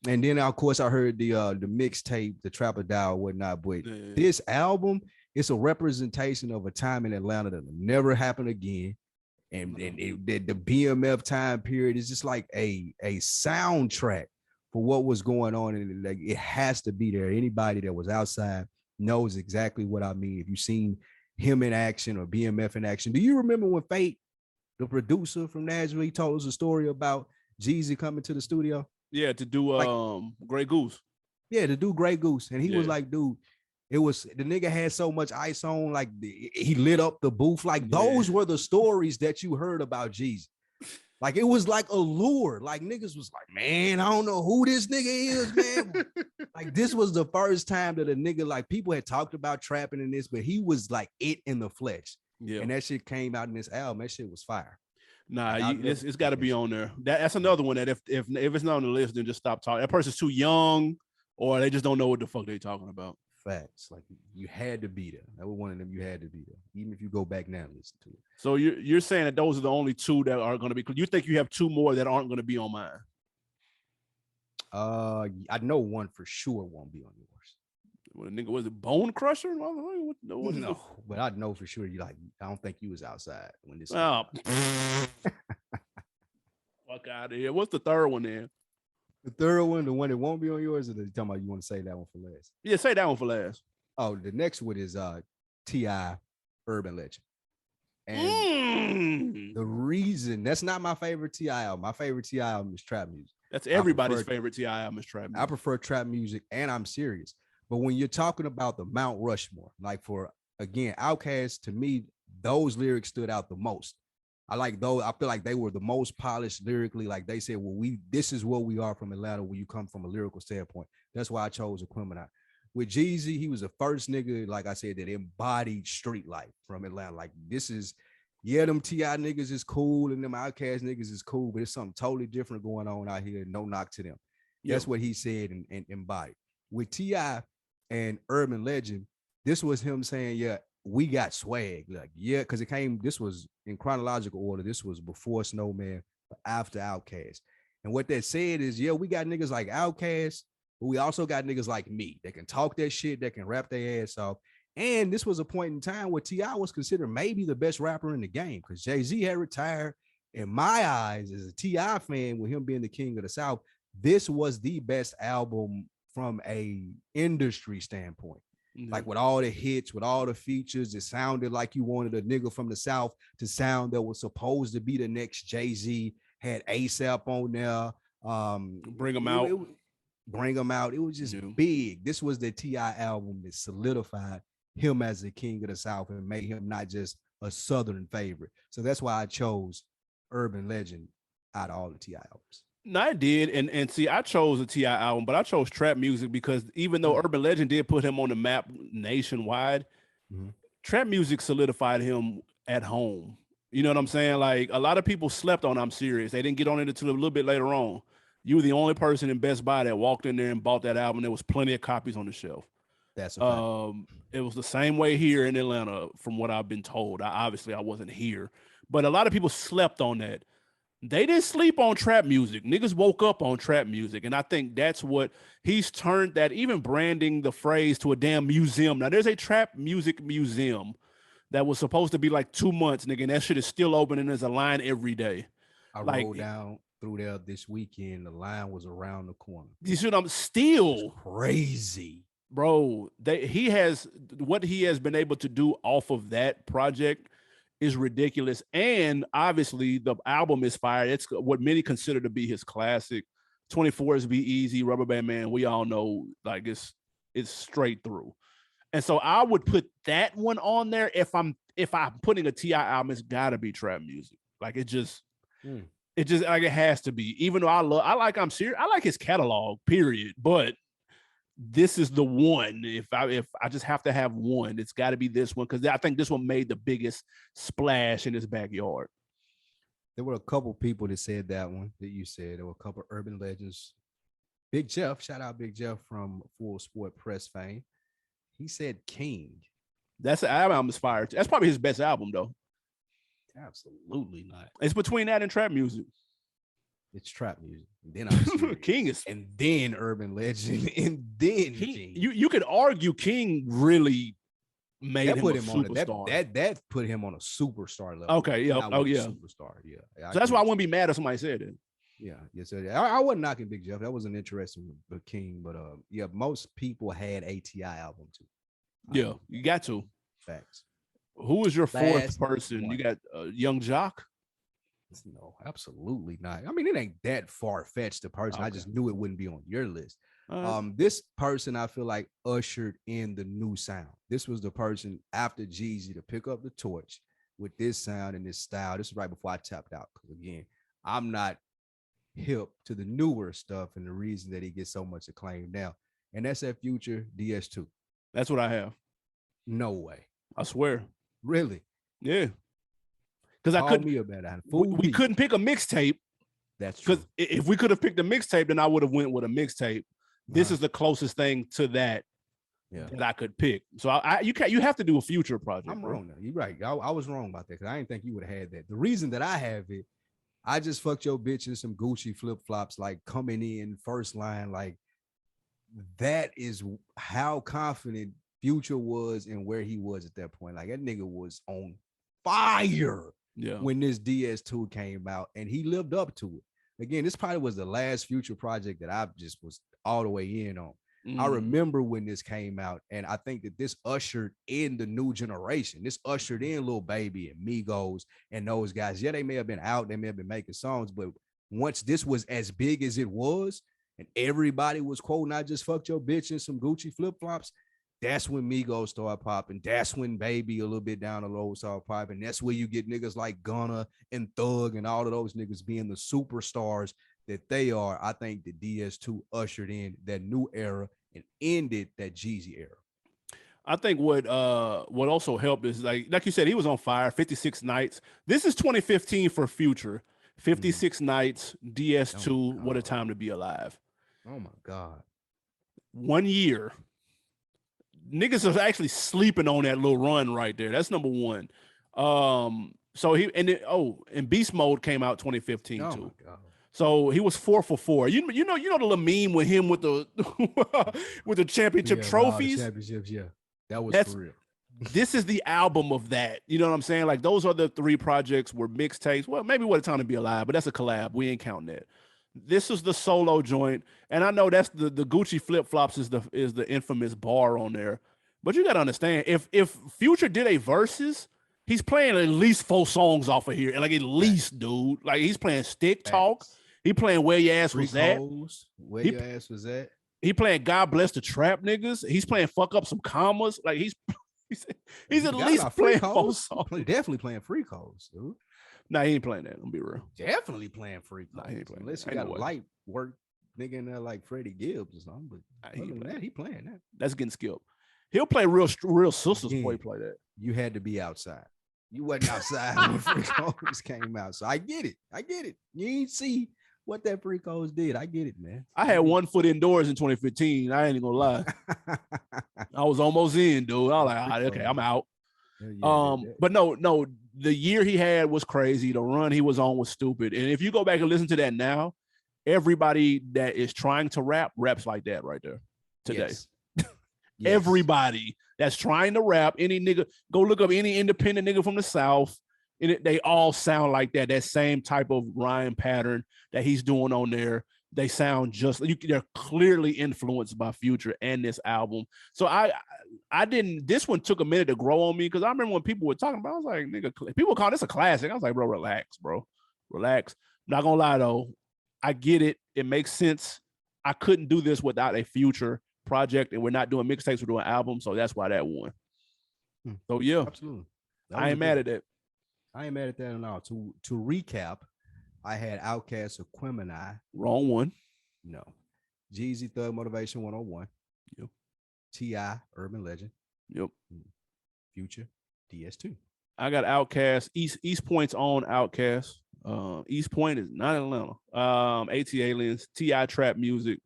And then of course I heard the mixtape, the Trapper Dial, whatnot. But this album, it's a representation of a time in Atlanta that will never happen again. And the BMF time period is just like a soundtrack for what was going on. And like it has to be there. Anybody that was outside knows exactly what I mean. If you've seen him in action or BMF in action. Do you remember when Fate, the producer from Nashville, he told us a story about Jeezy coming to the studio? Yeah, to do Grey Goose. Yeah, to do Grey Goose. And he was like, dude, it was the nigga had so much ice on, like he lit up the booth. Like those were the stories that you heard about Jeezy. Like it was like a lure. Like niggas was like, man, I don't know who this nigga is, man. Like this was the first time that a nigga, like people had talked about trapping in this, but he was like it in the flesh. Yeah, and that shit came out in this album. That shit was fire. Nah, like, it's got to be on there. That's another one that if it's not on the list, then just stop talking. That person's too young, or they just don't know what the fuck they talking about. Facts. Like you had to be there. That was one of them. You had to be there, even if you go back now and listen to it. So you're saying that those are the only two that are going to be. You think you have two more that aren't going to be on mine? I know one for sure won't be on yours. What nigga was it? Bone Crusher? No, but I know for sure. I don't think you was outside when this. Oh, fuck out of here! What's the third one then? The third one, the one that won't be on yours, or you talking about you want to say that one for last? Yeah, say that one for last. Oh, the next one is T.I. Urban Legend. And the reason that's not my favorite T.I. album. My favorite T.I. album is trap music. That's everybody's favorite T.I. album is trap music. I prefer trap music, and I'm serious. But when you're talking about the Mount Rushmore, like for, again, Outkast, to me, those lyrics stood out the most. I like those. I feel like they were the most polished lyrically. Like they said, well, this is what we are from Atlanta when you come from a lyrical standpoint. That's why I chose Aquemini. with Jeezy, he was the first nigga, like I said, that embodied street life from Atlanta. Like this is, yeah, them T.I. niggas is cool and them Outkast niggas is cool, but it's something totally different going on out here. No knock to them. That's what he said and embodied. With T.I. and Urban Legend, this was him saying, yeah, we got swag. Like, yeah, because this was in chronological order. This was before Snowman, after Outkast. And what that said is, yeah, we got niggas like Outkast, but we also got niggas like me that can talk that shit, that can rap their ass off. And this was a point in time where T.I. was considered maybe the best rapper in the game because Jay-Z had retired. In my eyes, as a T.I. fan, with him being the king of the South, this was the best album from a industry standpoint. Like with all the hits, with all the features, it sounded like you wanted a nigga from the South to sound that was supposed to be the next Jay-Z. Had ASAP on there. Bring them out. Bring them out. It was just big. This was the T.I. album that solidified him as the king of the South and made him not just a Southern favorite. So that's why I chose Urban Legend out of all the T.I. albums. No, I did, and see, I chose a T.I. album, but I chose trap music because even though Urban Legend did put him on the map nationwide, trap music solidified him at home. You know what I'm saying? Like a lot of people slept on I'm Serious. They didn't get on it until a little bit later on. You were the only person in Best Buy that walked in there and bought that album. There was plenty of copies on the shelf. That's a fact. It was the same way here in Atlanta, from what I've been told. Obviously, I wasn't here, but a lot of people slept on that. They didn't sleep on trap music. Niggas woke up on trap music. And I think that's what he's turned that, even branding the phrase to a damn museum. Now, there's a trap music museum that was supposed to be like 2 months, nigga, and that shit is still open and there's a line every day. I rolled down through there this weekend. The line was around the corner. You see what I'm still crazy. Bro, he has what he has been able to do off of that project is ridiculous. And obviously the album is fire. It's what many consider to be his classic. 24 is Be Easy, Rubber Band Man. We all know like it's straight through. And so I would put that one on there. If I'm putting a T.I. album, it's gotta be trap music. Like it just like it has to be. Even though I like I'm Serious, I like his catalog, period. But this is the one. If I just have to have one, it's got to be this one because I think this one made the biggest splash in his backyard. There were a couple people that said that one that you said. There were a couple urban legends. Big Jeff, shout out Big Jeff from Full Sport Press fame. He said King. That's an album inspired. That's probably his best album though. Absolutely not. It's between that and trap music. It's trap music. And then King is, and then Urban Legend, and then King. You could argue King really made him put a him superstar. On that put him on a superstar level. Okay, yeah, superstar, yeah. So that's why I wouldn't be mad if somebody said it. Yeah, yes, I wasn't knocking Big Jeff. That was an interesting King, but yeah, most people had a T.I. album too. Yeah, you got to. Facts. Who is your fourth person? You got Young Jock. No, absolutely not. I mean, it ain't that far-fetched a person. Okay. I just knew it wouldn't be on your list. This person I feel like ushered in the new sound. This was the person after Jeezy to pick up the torch with this sound and this style. This is right before I tapped out. Because again, I'm not hip to the newer stuff and the reason that he gets so much acclaim now. And that's that Future DS2. That's what I have. No way. I swear. Really? Yeah. Because I couldn't. We couldn't pick a mixtape. That's true. Because if we could have picked a mixtape, then I would have went with a mixtape. This is the closest thing to that that I could pick. So you have to do a Future project. I'm wrong now. You're right. I was wrong about that because I didn't think you would have had that. The reason that I have it, I just fucked your bitch in some Gucci flip flops, like coming in first line, like that is how confident Future was and where he was at that point. Like that nigga was on fire. Yeah. When this DS2 came out and he lived up to it. Again, this probably was the last Future project that I just was all the way in on. I remember when this came out, and I think that this ushered in the new generation. This ushered in Lil Baby and Migos and those guys. Yeah, they may have been out, they may have been making songs, but once this was as big as it was, and everybody was quoting, I just fucked your bitch in some Gucci flip-flops, that's when Migos started popping. That's when Baby a little bit down the road started popping. That's where you get niggas like Gunna and Thug and all of those niggas being the superstars that they are. I think the DS2 ushered in that new era and ended that Jeezy era. I think what also helped is like you said, he was on fire. 56 Nights. This is 2015 for Future. 56 Nights, DS2. Oh What a time to be alive. Oh my God. 1 year. Niggas are actually sleeping on that little run right there. That's number one. So and Beast Mode came out 2015 too. My God. So he was 4 for 4. You know the little meme with him with the with the championship trophies. The championships, yeah. That's for real. This is the album of that. You know what I'm saying? Like those are the 3 projects were mixtapes. Well, maybe What a Time to Be Alive, but that's a collab. We ain't counting that. This is the solo joint, and I know that's the Gucci flip flops is the infamous bar on there. But you gotta understand, if Future did a versus, he's playing at least 4 songs off of here, and like at least, dude, like he's playing Stick Talk, he playing Where Your Ass Was At, Where Your Ass Was At. He playing God Bless the Trap Niggas. He's playing Fuck Up Some Commas. Like he's at least playing 4 songs. Definitely playing Free Codes, dude. Nah, he ain't playing that. I'm be real. Definitely playing Free Codes. Nah, he ain't playing. Unless you got a light work nigga in there like Freddie Gibbs or something. But other than that, he playing that. That's getting skipped. He'll play real sisters before he play that. You had to be outside. You wasn't outside when Free Codes came out. So I get it. You ain't see what that Free Codes did. I get it, man. I had 1 foot indoors in 2015. I ain't gonna lie. I was almost in, dude. I was like, right, okay, I'm out. But no, the year he had was crazy. The run he was on was stupid. And if you go back and listen to that now, everybody that is trying to raps like that right there today. Yes. Everybody that's trying to rap, any nigga, go look up any independent nigga from the South, and they all sound like that. That same type of rhyme pattern that he's doing on there. They sound just they're clearly influenced by Future and this album. So I didn't. This one took a minute to grow on me because I remember when people were talking about. I was like, nigga, people call this a classic. I was like, bro, relax. Not gonna lie though, I get it. It makes sense. I couldn't do this without a Future project, and we're not doing mixtapes. We're doing albums, so that's why that won. So yeah, absolutely. I ain't mad at that. I ain't mad at that at all. To recap, I had Outkast Aquemini. Wrong one. No. Jeezy Thug Motivation 101. Yep. T.I. Urban Legend. Yep. Future DS2. I got Outkast. East Point's on Outkast. East Point is not Atlanta. AT Aliens, T.I. Trap Music,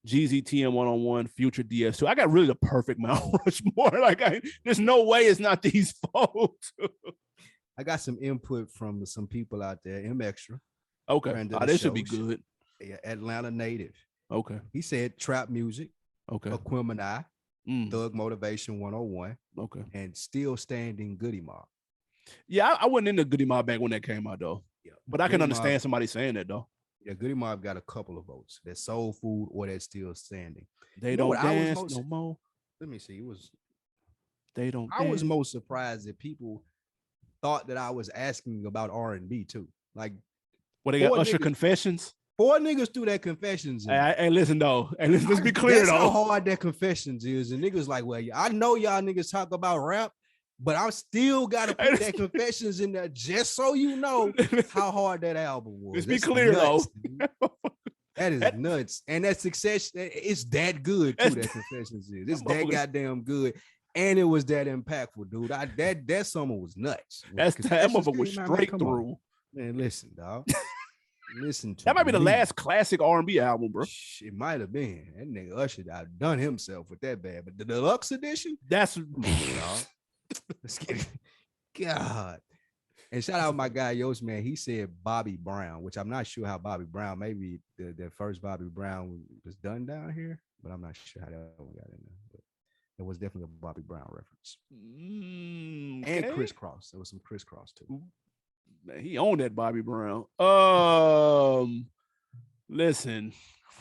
Jeezy TM 101, Future DS2. I got really the perfect Mount Rushmore. Like there's no way it's not these folks. I got some input from some people out there. M Extra. Okay. This should be good. Atlanta native. Okay. He said trap music. Okay. Aquemini. Thug Motivation 101. Okay. And Still Standing Goody Mob. Yeah, I wasn't into Goody Mob back when that came out though. Yeah. But I can understand somebody saying that though. Yeah, Goody Mob got a couple of votes. That Soul Food or that Still Standing. They don't dance no more. Let me see. I was most surprised that people thought that I was asking about R&B too. Like, what they got Usher Confessions? 4 niggas threw that Confessions. Hey, listen though. And let's be clear that's though. How hard that Confessions is. And niggas like, well, I know y'all niggas talk about rap, but I still gotta put that Confessions in there just so you know how hard that album was. Let's be clear nuts, though. That is nuts. And that Success, it's that good too. That Confessions is. It's that goddamn good. And it was that impactful, dude. That summer was nuts. That motherfucker was straight through. Man, listen, dog. Listen to that might be the last classic R&B album, bro. It might have been. That nigga Usher done himself with that bad. But the deluxe edition, that's let's get it. God. And shout out my guy Yost, man. He said Bobby Brown, which I'm not sure how Bobby Brown, maybe the first Bobby Brown was done down here, but I'm not sure how that one got in there. But it was definitely a Bobby Brown reference. Okay. And crisscross. There was some crisscross too. Man, he owned that Bobby Brown. Listen,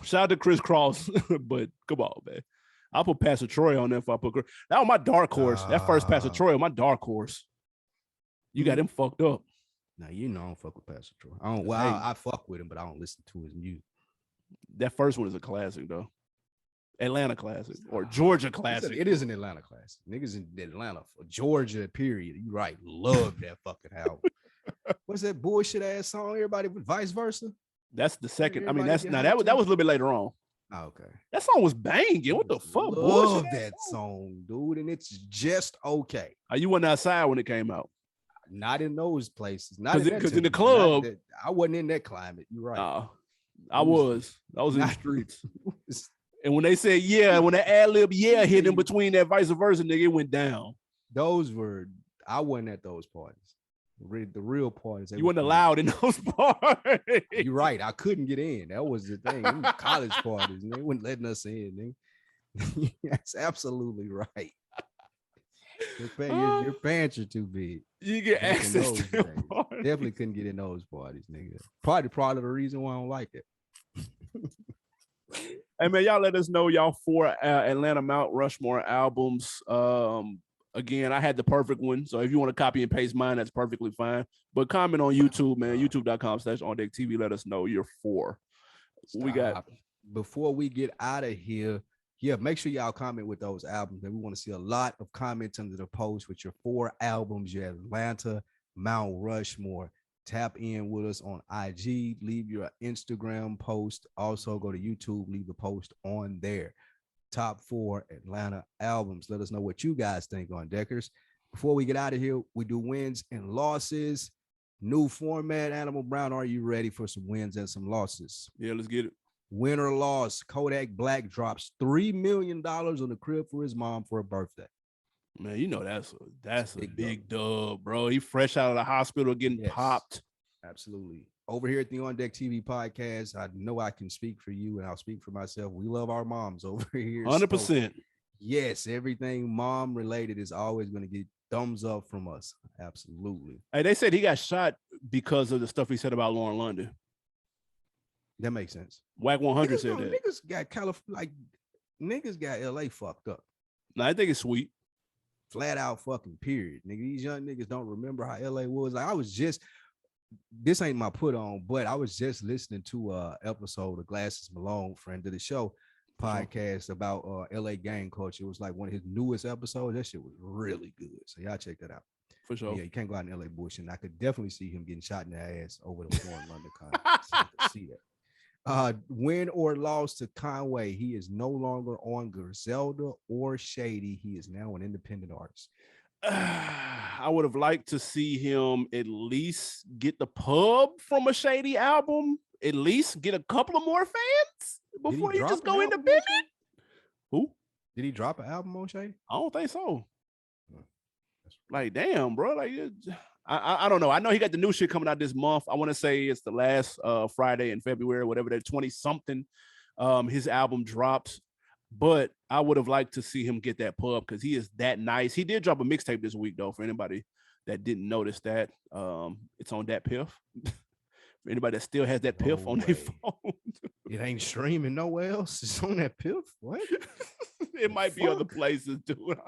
shout out to Chris Cross, but come on, man. I'll put Pastor Troy on there if I put that was my dark horse. That first Pastor Troy, my dark horse. You got him fucked up. Now you know I don't fuck with Pastor Troy. I fuck with him, but I don't listen to his music. That first one is a classic though. Atlanta classic or Georgia classic. It is an Atlanta classic. Niggas in Atlanta for Georgia, period. You right. Love that fucking album. What's that bullshit ass song? Everybody with Vice Versa? That's the second. I mean, that was a little bit later on. Okay. That song was banging. What the fuck? Bullshit. Love that song, dude, and it's just okay. You wasn't outside when it came out. Not in those places. Not in that Because in the temperature. club, I wasn't in that climate. You're right. I was in the not- streets. And when they said yeah, when that ad lib yeah hit in between that vice versa, nigga, it went down. I wasn't at those parties. The real parties. You weren't allowed in those parties. You're right. I couldn't get in. That was the thing. Them college parties, and they weren't letting us in. That's absolutely right. Your pants are too big. You get access to definitely couldn't get in those parties, nigga. Probably part of the reason why I don't like it. Hey man, y'all let us know y'all 4 Atlanta Mount Rushmore albums. Again, I had the perfect one, so if you want to copy and paste mine, that's perfectly fine. But comment on YouTube, man. YouTube.com/OnDeckTV. Let us know your 4. We got before we get out of here. Yeah, make sure y'all comment with those albums. And we want to see a lot of comments under the post with your 4 albums, your Atlanta Mount Rushmore. Tap in with us on IG. Leave your Instagram post. Also go to YouTube. Leave the post on there. Top 4 Atlanta albums. Let us know what you guys think on Deckers. Before we get out of here, we do wins and losses. New format. Animal Brown, are you ready for some wins and some losses? Yeah, let's get it. Win or loss, Kodak Black drops $3 million on the crib for his mom for her birthday. Man, you know that's a big dub, bro. He fresh out of the hospital getting popped. Absolutely. Over here at the On Deck TV podcast, I know I can speak for you and I'll speak for myself. We love our moms over here. 100%. So, yes, everything mom related is always going to get thumbs up from us. Absolutely. Hey, they said he got shot because of the stuff he said about Lauren London. That makes sense. Whack 100 said that. Niggas got LA fucked up. No, I think it's sweet. Flat out fucking period. Nigga, these young niggas don't remember how LA was. Like this ain't my put on, but I was just listening to a episode of Glasses Malone, friend of the show, podcast about LA gang culture. It was like one of his newest episodes. That shit was really good. So y'all check that out. For sure. Yeah, you can't go out in LA bullshit. I could definitely see him getting shot in the ass over the Lauren London comment. I could see that. Win or loss to Conway. He is no longer on Griselda or Shady. He is now an independent artist. I would have liked to see him at least get the pub from a Shady album, at least get a couple of more fans before he just go independent. Who? Did he drop an album on Shady? I don't think so. Like, damn, bro. Like, I don't know. I know he got the new shit coming out this month. I want to say it's the last Friday in February, whatever, that 20-something. His album drops. But I would have liked to see him get that pub because he is that nice. He did drop a mixtape this week, though, for anybody that didn't notice that. It's on that Piff. For anybody that still has that Piff on their phone. It ain't streaming nowhere else. It's on that Piff. What? It might be other places, dude.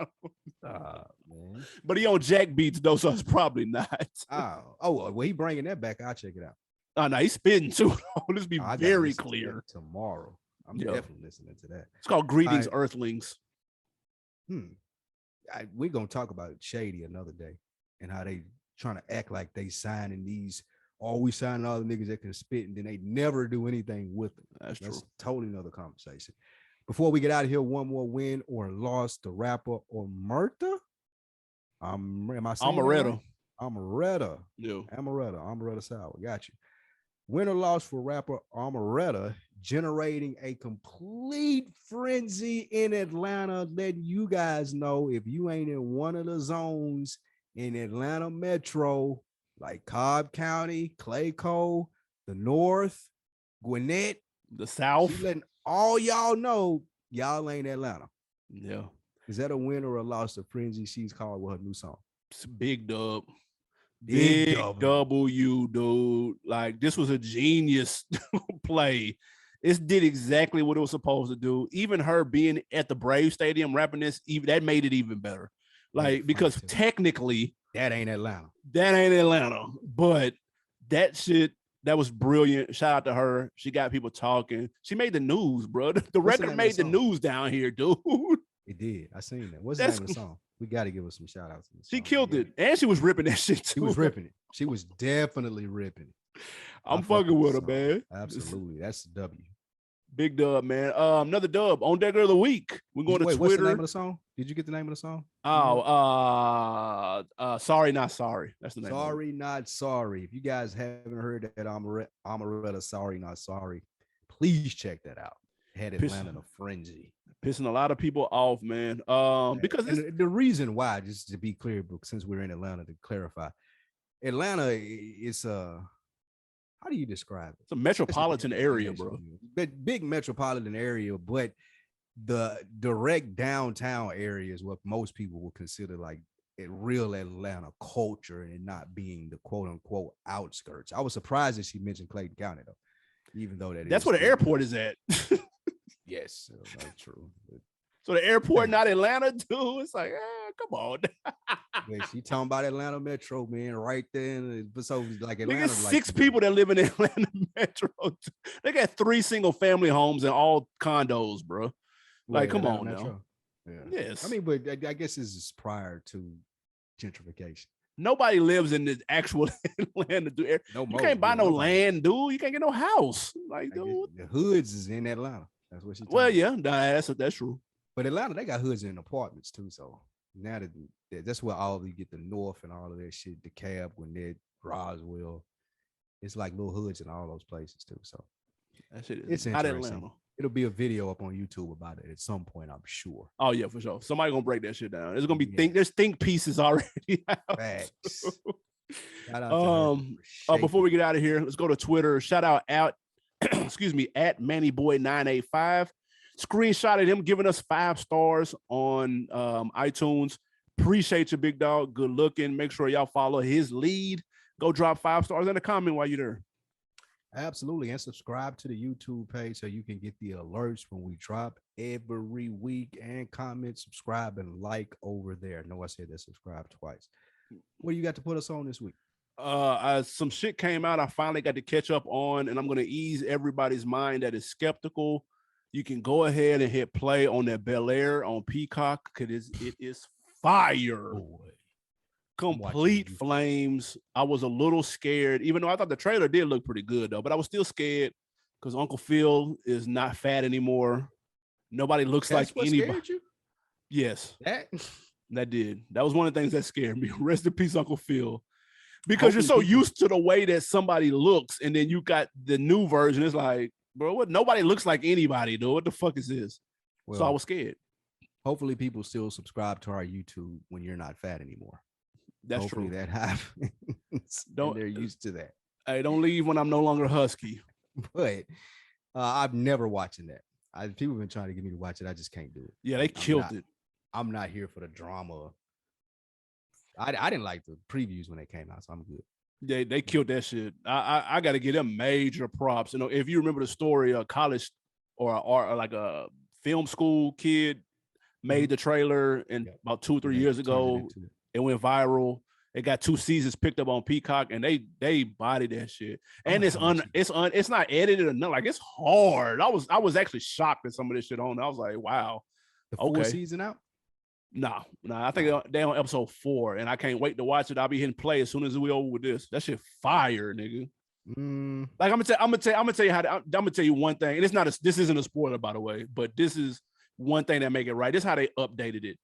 Man. But he on Jack Beats, though, so it's probably not. Well, he bringing that back. I'll check it out. Oh, no, he's spitting, too. Let's be very clear. Tomorrow. I'm definitely listening to that. It's called Greetings, Earthlings. We're going to talk about Shady another day and how they trying to act like they signing these, we signing all the niggas that can spit, and then they never do anything with them. That's true. Totally another conversation. Before we get out of here, one more win or loss to rapper Omerta. Am I saying Omeretta? Omeretta. Yeah. Omeretta Sour. Got you. Win or loss for rapper Omeretta, generating a complete frenzy in Atlanta, letting you guys know if you ain't in one of the zones in Atlanta Metro, like Cobb County, Clayco, the North, Gwinnett, the South, letting all y'all know y'all ain't Atlanta. Yeah. Is that a win or a loss to frenzy she's called with her new song? It's a big dub. Big W, dude. Like, this was a genius play. It did exactly what it was supposed to do. Even her being at the Brave Stadium rapping this, even that made it even better. Like, because technically that ain't Atlanta. But that shit, that was brilliant. Shout out to her. She got people talking. She made the news, bro. The record made the news down here, dude. It did. I seen that. What's the name of the song? We got to give her some shout outs. She killed it. And she was ripping that shit too. She was ripping it. She was definitely ripping it. I'm fucking with her, man. Absolutely. That's the W. Big dub, man. Another dub on Deck of the Week. We're going to Wait, Twitter. what's the name of the song? Did you get the name of the song? Sorry Not Sorry. That's the name. Sorry Not Sorry. If you guys haven't heard that Amaretta Sorry Not Sorry, please check that out. Had Atlanta in a frenzy. Pissing a lot of people off, man. Because the reason why, just to be clear, since we're in Atlanta, to clarify, Atlanta is how do you describe it? It's a metropolitan area, bro. Big metropolitan area, but the direct downtown area is what most people would consider like a real Atlanta culture and not being the quote unquote outskirts. I was surprised that she mentioned Clayton County though, even though that's where the airport is at. Yes, that's true. So the airport, not Atlanta, too. It's like, come on. Yeah, she talking about Atlanta Metro, man, right there. So like Atlanta, like 6 people that live in Atlanta Metro. They got 3 single family homes and all condos, bro. Like, come on now. Yeah. Yes. I mean, but I guess this is prior to gentrification. Nobody lives in the actual Atlanta. Dude. You can't buy no land, dude. You can't get no house. Like, dude. The hoods is in Atlanta. That's what she. Well, yeah, that's true. But Atlanta, they got hoods in apartments too. So now that's where all of you get the North and all of that shit, DeKalb, Gwinnett, Roswell. It's like little hoods in all those places too. So that shit is it's not interesting. Atlanta. It'll be a video up on YouTube about it at some point, I'm sure. Oh yeah, for sure. Somebody gonna break that shit down. There's gonna be there's think pieces already. Facts. Before we get out of here, let's go to Twitter. Shout out excuse me, at MannyBoy985. Screenshotted him giving us 5 stars on iTunes. Appreciate you, big dog. Good looking. Make sure y'all follow his lead. Go drop 5 stars in a comment while you're there. Absolutely. And subscribe to the YouTube page so you can get the alerts when we drop every week, and comment, subscribe, and like over there. No, I said that subscribe twice. What do you got to put us on this week? Some shit came out I finally got to catch up on, and I'm going to ease everybody's mind that is skeptical. You can go ahead and hit play on that Bel Air on Peacock, because it is fire. Boy. Complete flames. I was a little scared, even though I thought the trailer did look pretty good, though. But I was still scared because Uncle Phil is not fat anymore. Nobody looks like anybody. Scared you? Yes. That did. That was one of the things that scared me. Rest in peace, Uncle Phil. Because you're so used to the way that somebody looks, and then you got the new version. It's like, bro, what? Nobody looks like anybody, dude. What the fuck is this? Well, so I was scared. Hopefully people still subscribe to our YouTube when you're not fat anymore. That's hopefully true. That happens. They're used to that. Hey, don't leave when I'm no longer husky. But I've never watching that. People have been trying to get me to watch it. I just can't do it. Yeah, they killed it. I'm not here for the drama. I didn't like the previews when they came out, so I'm good. Yeah, they killed that shit. I got to give them major props. You know, if you remember the story, a college or like a film school kid made the trailer, and about 2 or 3 years ago, it went viral. It got 2 seasons picked up on Peacock, and they bodied that shit. And it's not edited or nothing. Like, it's hard. I was actually shocked at some of this shit on. I was like, wow. The full season out? No. I think they're on episode 4, and I can't wait to watch it. I'll be hitting play as soon as we over with this. That shit fire, nigga. Like, I'm gonna tell you one thing, and it's not this isn't a spoiler, by the way, but this is one thing that make it right. This is how they updated it.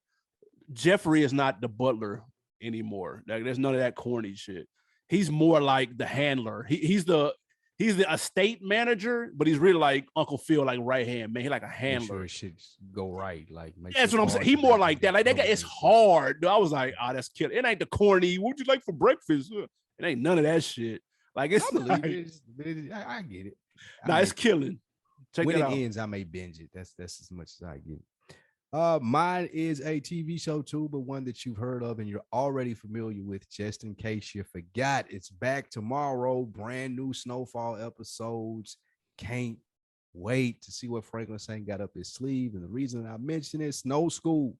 Jeffrey is not the butler anymore. Like, there's none of that corny shit. He's more like the handler. He's the estate manager, but he's really like Uncle Phil, like right hand man. He like a handler. Make sure it should go right. Like, that's what I'm saying. He more like that. Like, it's hard. I was like, oh, that's killer. It ain't the corny. What'd you like for breakfast? It ain't none of that shit. Like, it's I get it. It's killing. Check when it it out. ends, I may binge it. That's as much as I get. Mine is a TV show too, but one that you've heard of and you're already familiar with. Just in case you forgot, it's back tomorrow. Brand new Snowfall episodes. Can't wait to see what Franklin Saint got up his sleeve. And the reason I mention it, Snow School,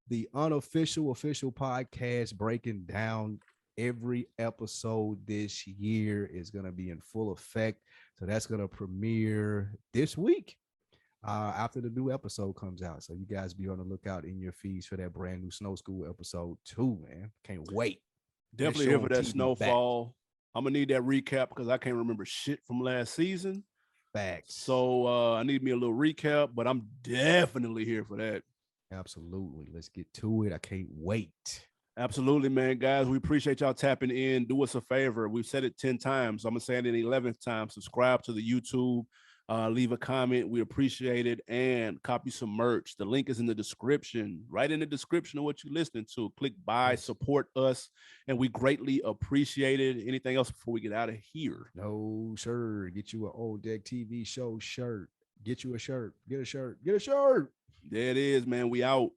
the official podcast breaking down every episode this year, is going to be in full effect. So that's going to premiere this week. After the new episode comes out. So you guys be on the lookout in your feeds for that brand new Snow School episode 2, man. Can't wait. Definitely here for that Snowfall. I'm gonna need that recap because I can't remember shit from last season. Facts. So I need me a little recap, but I'm definitely here for that. Absolutely. Let's get to it. I can't wait. Absolutely, man. Guys, we appreciate y'all tapping in. Do us a favor. We've said it 10 times. So I'm going to say it an 11th time. Subscribe to the YouTube. Leave a comment. We appreciate it. And copy some merch. The link is in the description, right in the description of what you're listening to. Click buy, Yes. support us. And we greatly appreciate it. Anything else before we get out of here? No, sir. Get you an old deck TV show shirt. Get you a shirt. Get a shirt. Get a shirt. There it is, man. We out.